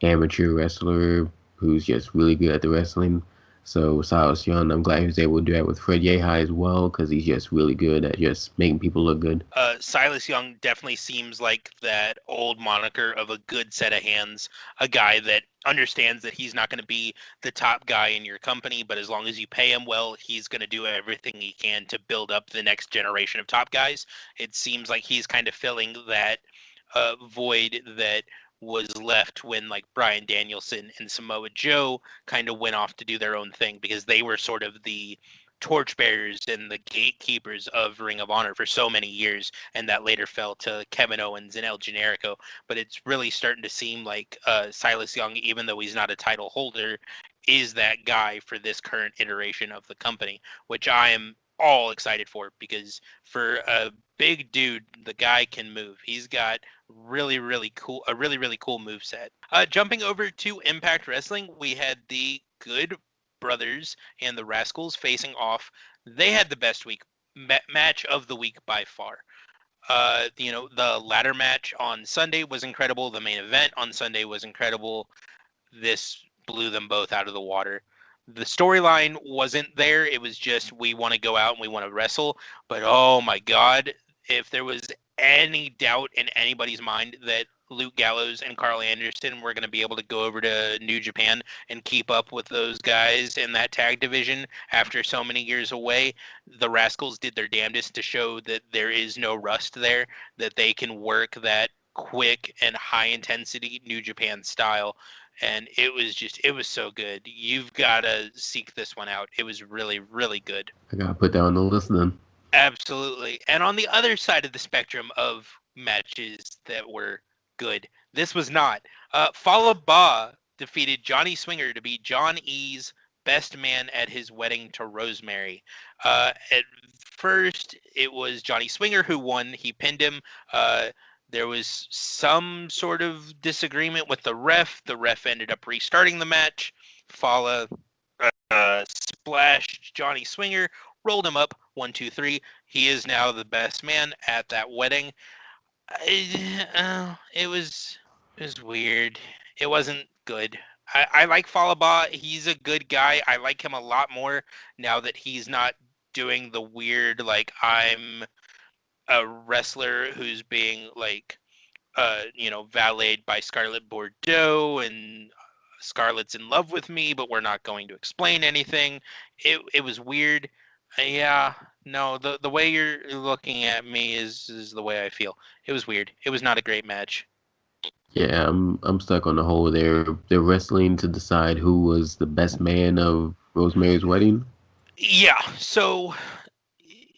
amateur wrestler who's just really good at the wrestling. So Silas Young, I'm glad he was able to do that with Fred Yehai as well, because he's just really good at just making people look good. Silas Young definitely seems like that old moniker of a good set of hands, a guy that understands that he's not going to be the top guy in your company, but as long as you pay him well, he's going to do everything he can to build up the next generation of top guys. It seems like he's kind of filling that void that was left when like Bryan Danielson and Samoa Joe kind of went off to do their own thing because they were sort of the torchbearers and the gatekeepers of Ring of Honor for so many years, and that later fell to Kevin Owens and El Generico. But it's really starting to seem like Silas Young, even though he's not a title holder, is that guy for this current iteration of the company, which I am all excited for because for a big dude, the guy can move. He's got a really cool move set. Jumping over to Impact Wrestling, we had the Good Brothers and the Rascals facing off. They had the best match of the week by far. The ladder match on Sunday was incredible. The main event on Sunday was incredible. This blew them both out of the water. The storyline wasn't there. It was just we want to go out and we want to wrestle. But oh my God, if there was any doubt in anybody's mind that Luke Gallows and Carl Anderson were going to be able to go over to New Japan and keep up with those guys in that tag division after so many years away, the Rascals did their damnedest to show that there is no rust there, that they can work that quick and high intensity New Japan style. And it was so good. You've got to seek this one out. It was really, really good. I gotta put that on the list then. Absolutely. And on the other side of the spectrum of matches that were good, this was not. Fallah Bah defeated Johnny Swinger to be John E's best man at his wedding to Rosemary. At first, it was Johnny Swinger who won. He pinned him. There was some sort of disagreement with the ref. The ref ended up restarting the match. Fala splashed Johnny Swinger, rolled him up 1, 2, 3. He is now the best man at that wedding. It was weird. It wasn't good. I like Falaba. He's a good guy. I like him a lot more now that he's not doing the weird, like, I'm a wrestler who's being, like, valeted by Scarlett Bordeaux, and Scarlett's in love with me, but we're not going to explain anything. It was weird. Yeah, no, the way you're looking at me is the way I feel. It was weird. It was not a great match. Yeah, I'm stuck on the whole. They're wrestling to decide who was the best man of Rosemary's Wedding. Yeah. So,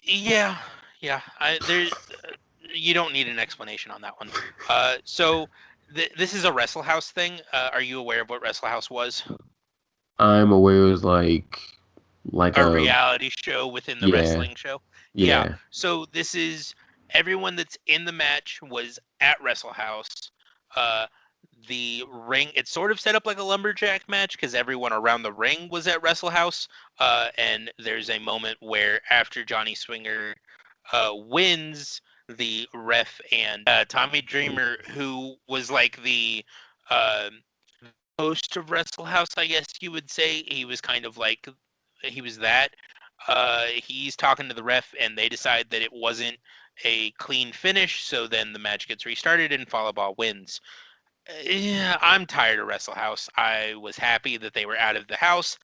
yeah. You don't need an explanation on that one. So this is a Wrestle House thing. Are you aware of what Wrestle House was? I'm aware it was like A a reality show within the yeah wrestling show. Yeah. yeah So this is everyone that's in the match was at Wrestle House. Uh, the ring, it's sort of set up like a lumberjack match because everyone around the ring was at Wrestle House. And there's a moment where after Johnny Swinger wins, the ref and Tommy Dreamer, who was like the uh, host of Wrestle House, I guess you would say, he was kind of like he was that. He's talking to the ref, and they decide that it wasn't a clean finish. So then the match gets restarted, and Falaba wins. Yeah, I'm tired of Wrestle House. I was happy that they were out of the house.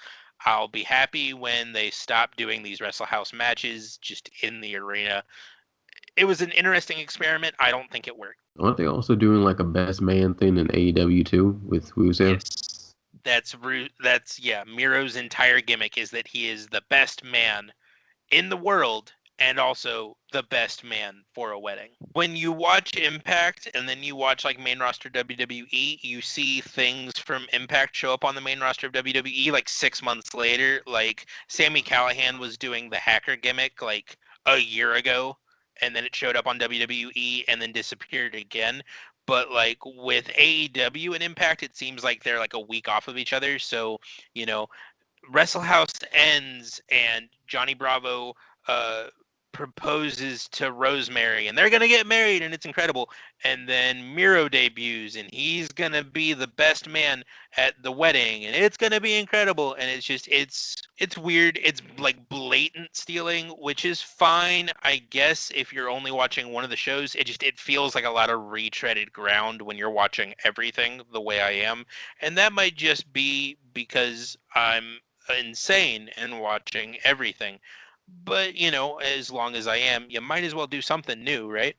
I'll be happy when they stop doing these Wrestle House matches just in the arena. It was an interesting experiment. I don't think it worked. Aren't they also doing like a best man thing in AEW too with Rusev? Yes, that's yeah. Miro's entire gimmick is that he is the best man in the world and also the best man for a wedding. When you watch Impact and then you watch like main roster WWE, you see things from Impact show up on the main roster of WWE like 6 months later. Like Sami Callihan was doing the hacker gimmick like a year ago, and then it showed up on WWE and then disappeared again. But like with AEW and Impact, it seems like they're like a week off of each other. So, you know, Wrestle House ends and Johnny Bravo uh, proposes to Rosemary, and they're gonna get married, and it's incredible. And then Miro debuts, and he's gonna be the best man at the wedding, and it's gonna be incredible. And it's just it's weird. It's like blatant stealing, which is fine, I guess, if you're only watching one of the shows. It feels like a lot of retreaded ground when you're watching everything the way I am, and that might just be because I'm insane and watching everything. But, as long as I am, you might as well do something new, right?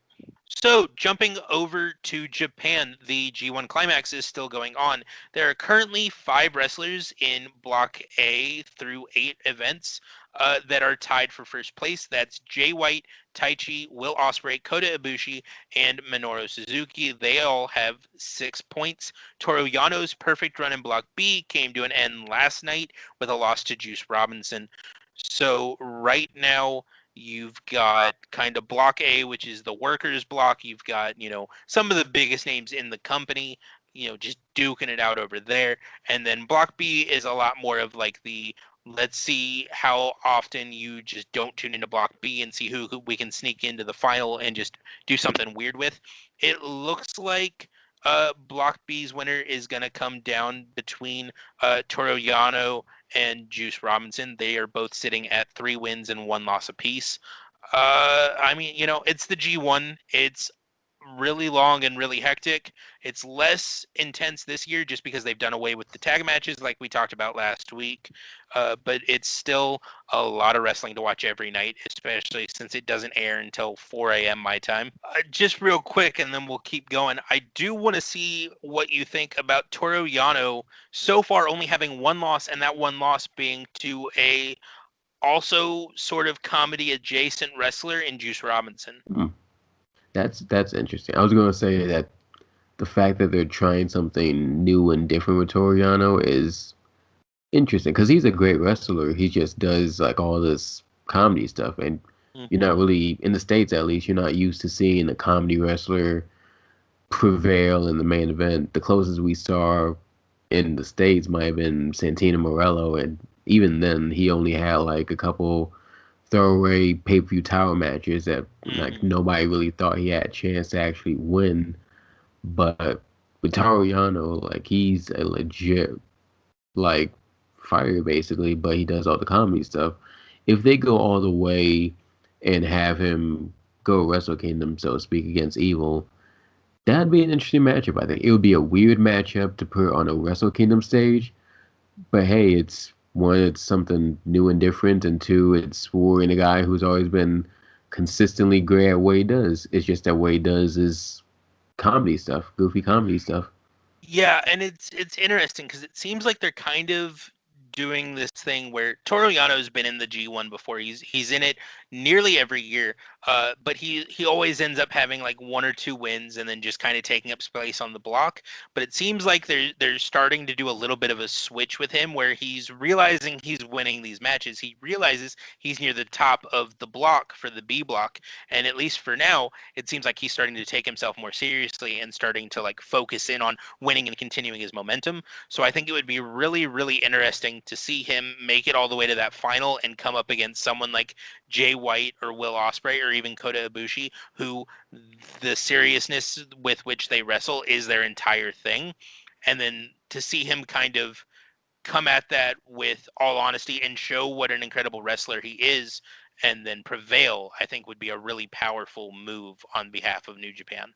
So, jumping over to Japan, the G1 Climax is still going on. There are currently 5 wrestlers in Block A through 8 events that are tied for first place. That's Jay White, Taichi, Will Ospreay, Kota Ibushi, and Minoru Suzuki. They all have 6 points. Toru Yano's perfect run in Block B came to an end last night with a loss to Juice Robinson. So, right now, you've got kind of Block A, which is the workers block. You've got, some of the biggest names in the company, just duking it out over there. And then Block B is a lot more of like the let's see how often you just don't tune into Block B and see who we can sneak into the final and just do something weird with. It looks like Block B's winner is going to come down between Toru Yano and Juice Robinson. They are both sitting at 3 wins and 1 loss apiece. I mean, it's the G1. It's really long and really hectic. It's less intense this year just because they've done away with the tag matches like we talked about last week. But it's still a lot of wrestling to watch every night, especially since it doesn't air until 4 a.m. my time. Just real quick, and then we'll keep going. I do want to see what you think about Toru Yano so far only having 1 loss, and that 1 loss being to a also sort of comedy adjacent wrestler in Juice Robinson. That's interesting. I was gonna say that the fact that they're trying something new and different with Toriano is interesting because he's a great wrestler. He just does like all this comedy stuff, and you're Mhm. not really in the States, at least. You're not used to seeing a comedy wrestler prevail in the main event. The closest we saw in the States might have been Santino Morello, and even then, he only had like a couple throwaway pay-per-view title matches that like Mhm. nobody really thought he had a chance to actually win. But with Yano, like he's a legit like fighter basically, but he does all the comedy stuff. If they go all the way and have him go Wrestle Kingdom, so to speak, against Evil, that'd be an interesting matchup. I think it would be a weird matchup to put on a Wrestle Kingdom stage, but hey, it's one, it's something new and different, and two, it's for a guy who's always been consistently great at what he does. It's just that what he does is comedy stuff, goofy comedy stuff. Yeah, and it's interesting because it seems like they're kind of doing this thing where Toru Yano's been in the G1 before. He's in it nearly every year, but he always ends up having like one or two wins and then just kind of taking up space on the block. But it seems like they're starting to do a little bit of a switch with him where he's realizing he's winning these matches. He realizes he's near the top of the block for the B block, and at least for now, it seems like he's starting to take himself more seriously and starting to like focus in on winning and continuing his momentum. So I think it would be really, really interesting to see him make it all the way to that final and come up against someone like Jay White or Will Ospreay or even Kota Ibushi, who the seriousness with which they wrestle is their entire thing. And then to see him kind of come at that with all honesty and show what an incredible wrestler he is and then prevail, I think would be a really powerful move on behalf of New Japan.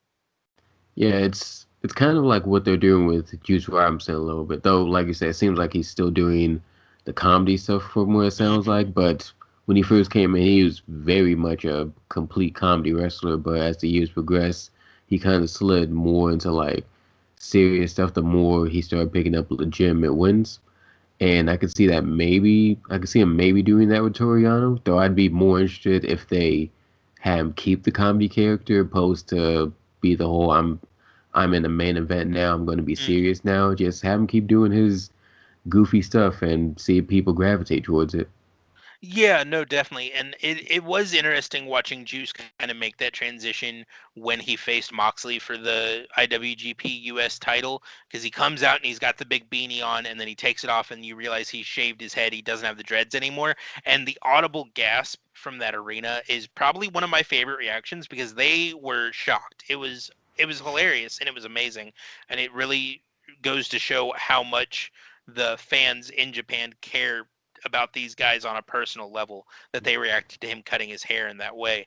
Yeah, it's kind of like what they're doing with Juice Robinson a little bit, though. Like you said, it seems like he's still doing the comedy stuff from what it sounds Hmm. like. But when he first came in, he was very much a complete comedy wrestler. But as the years progressed, he kind of slid more into like serious stuff. The more he started picking up legitimate wins, and I could see him maybe doing that with Toriano. Though I'd be more interested if they had him keep the comedy character opposed to be the whole I'm in the main event now. I'm going to be Hmm. serious now. Just have him keep doing his goofy stuff and see if people gravitate towards it. Yeah, no, definitely. And it was interesting watching Juice kind of make that transition when he faced Moxley for the IWGP US title because he comes out and he's got the big beanie on and then he takes it off and you realize he shaved his head. He doesn't have the dreads anymore. And the audible gasp from that arena is probably one of my favorite reactions because they were shocked. It was hilarious and it was amazing. And it really goes to show how much the fans in Japan care about these guys on a personal level that they reacted to him cutting his hair in that way.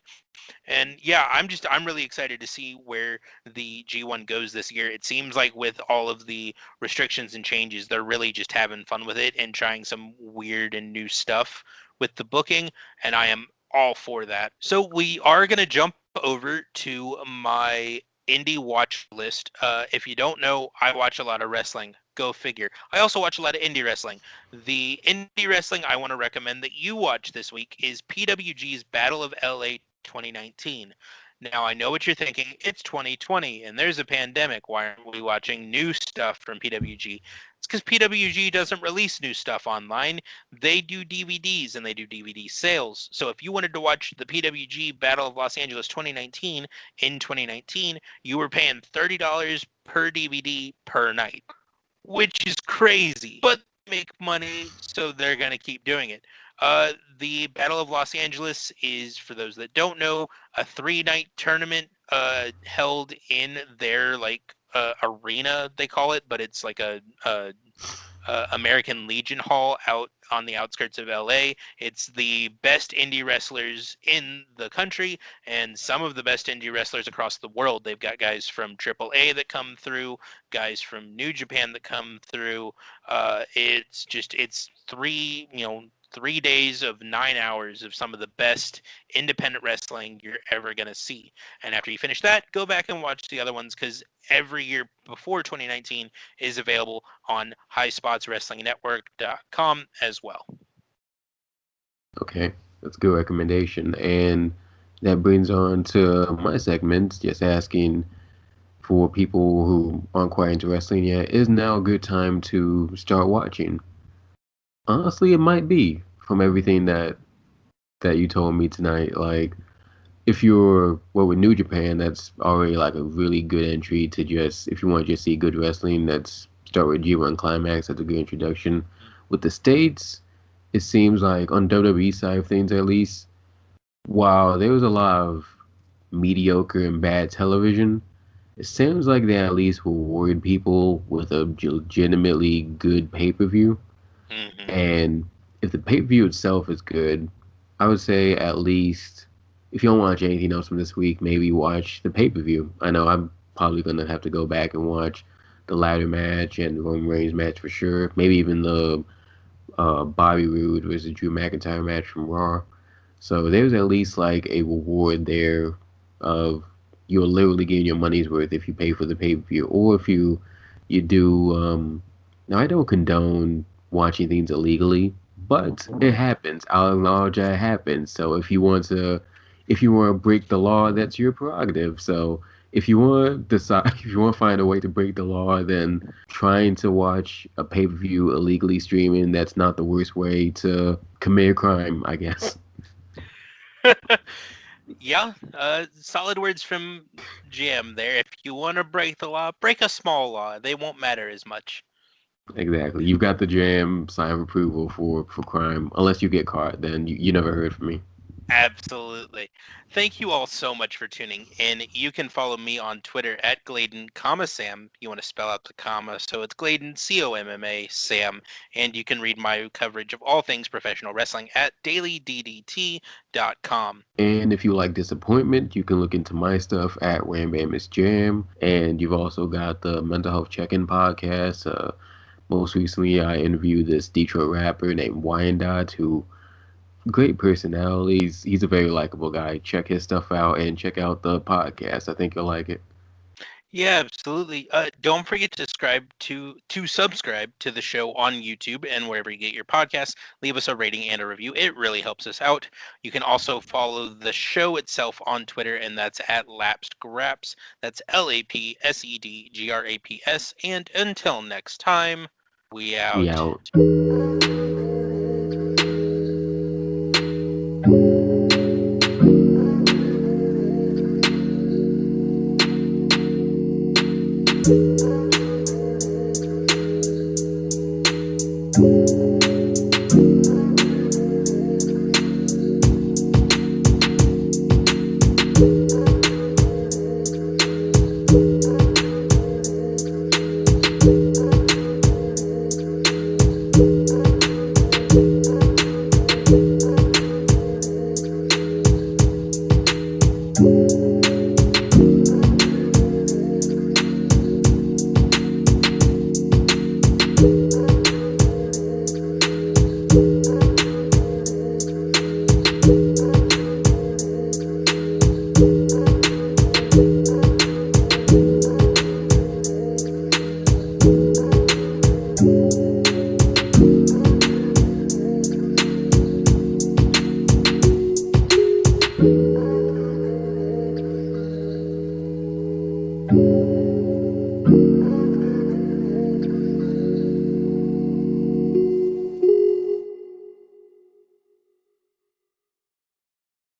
And yeah, I'm really excited to see where the G1 goes this year. It seems like with all of the restrictions and changes, they're really just having fun with it and trying some weird and new stuff with the booking, and I am all for that. So we are going to jump over to my indie watch list. If you don't know, I watch a lot of wrestling. Go figure. I also watch a lot of indie wrestling. The indie wrestling I want to recommend that you watch this week is PWG's Battle of LA 2019. Now, I know what you're thinking. It's 2020 and there's a pandemic. Why aren't we watching new stuff from PWG? It's because PWG doesn't release new stuff online. They do DVDs and they do DVD sales. So if you wanted to watch the PWG Battle of Los Angeles 2019 in 2019, you were paying $30 per DVD per night, which is crazy. But they make money, so they're gonna keep doing it. The Battle of Los Angeles is, for those that don't know, a 3-night tournament held in their like arena they call it, but it's like a American Legion Hall out on the outskirts of LA. It's the best indie wrestlers in the country and some of the best indie wrestlers across the world. They've got guys from AAA that come through, guys from New Japan that come through. It's 3 days of 9 hours of some of the best independent wrestling you're ever going to see. And after you finish that, go back and watch the other ones because every year before 2019 is available on highspotswrestlingnetwork.com as well. Okay, that's a good recommendation. And that brings on to my segment, just asking for people who aren't quite into wrestling yet, is now a good time to start watching? Honestly, it might be from everything that you told me tonight. Like, if you're with New Japan, that's already like a really good entry to just if you want to just see good wrestling, that's start with G1 Climax. That's a good introduction. With the States, it seems like on WWE side of things at least, while there was a lot of mediocre and bad television, it seems like they at least reward people with a legitimately good pay-per-view. Hmm. And if the pay-per-view itself is good, I would say at least if you don't watch anything else from this week, maybe watch the pay-per-view. I know I'm probably gonna have to go back and watch the ladder match and the Roman Reigns match for sure. Maybe even the Bobby Roode versus Drew McIntyre match from Raw. So there's at least like a reward there of you're literally getting your money's worth if you pay for the pay per view, or if you do. Now I don't condone watching things illegally, but it happens. I'll acknowledge that it happens. So if you want to break the law, that's your prerogative. So if you want to decide, if you want to find a way to break the law, then trying to watch a pay per view illegally streaming, that's not the worst way to commit a crime, I guess. Yeah, solid words from Jim there. If you want to break the law, break a small law. They won't matter as much. Exactly. You've got the jam sign of approval for crime. Unless you get caught, then you never heard from me. Absolutely. Thank you all so much for tuning in. You can follow me on Twitter at Gladen, Sam. You want to spell out the comma, so it's Gladen, COMMA, Sam. And you can read my coverage of all things professional wrestling at dailyddt.com. And if you like disappointment, you can look into my stuff at Wham Bam Miss Jam. And you've also got the Mental Health Check-In podcast. Most recently, I interviewed this Detroit rapper named Wyandotte, who great personality. He's a very likable guy. Check his stuff out and check out the podcast. I think you'll like it. Yeah, absolutely. Don't forget to subscribe to the show on YouTube and wherever you get your podcasts. Leave us a rating and a review. It really helps us out. You can also follow the show itself on Twitter, and that's at Lapsed Graps. That's LAPSEDGRAPS. And until next time, we We out. out.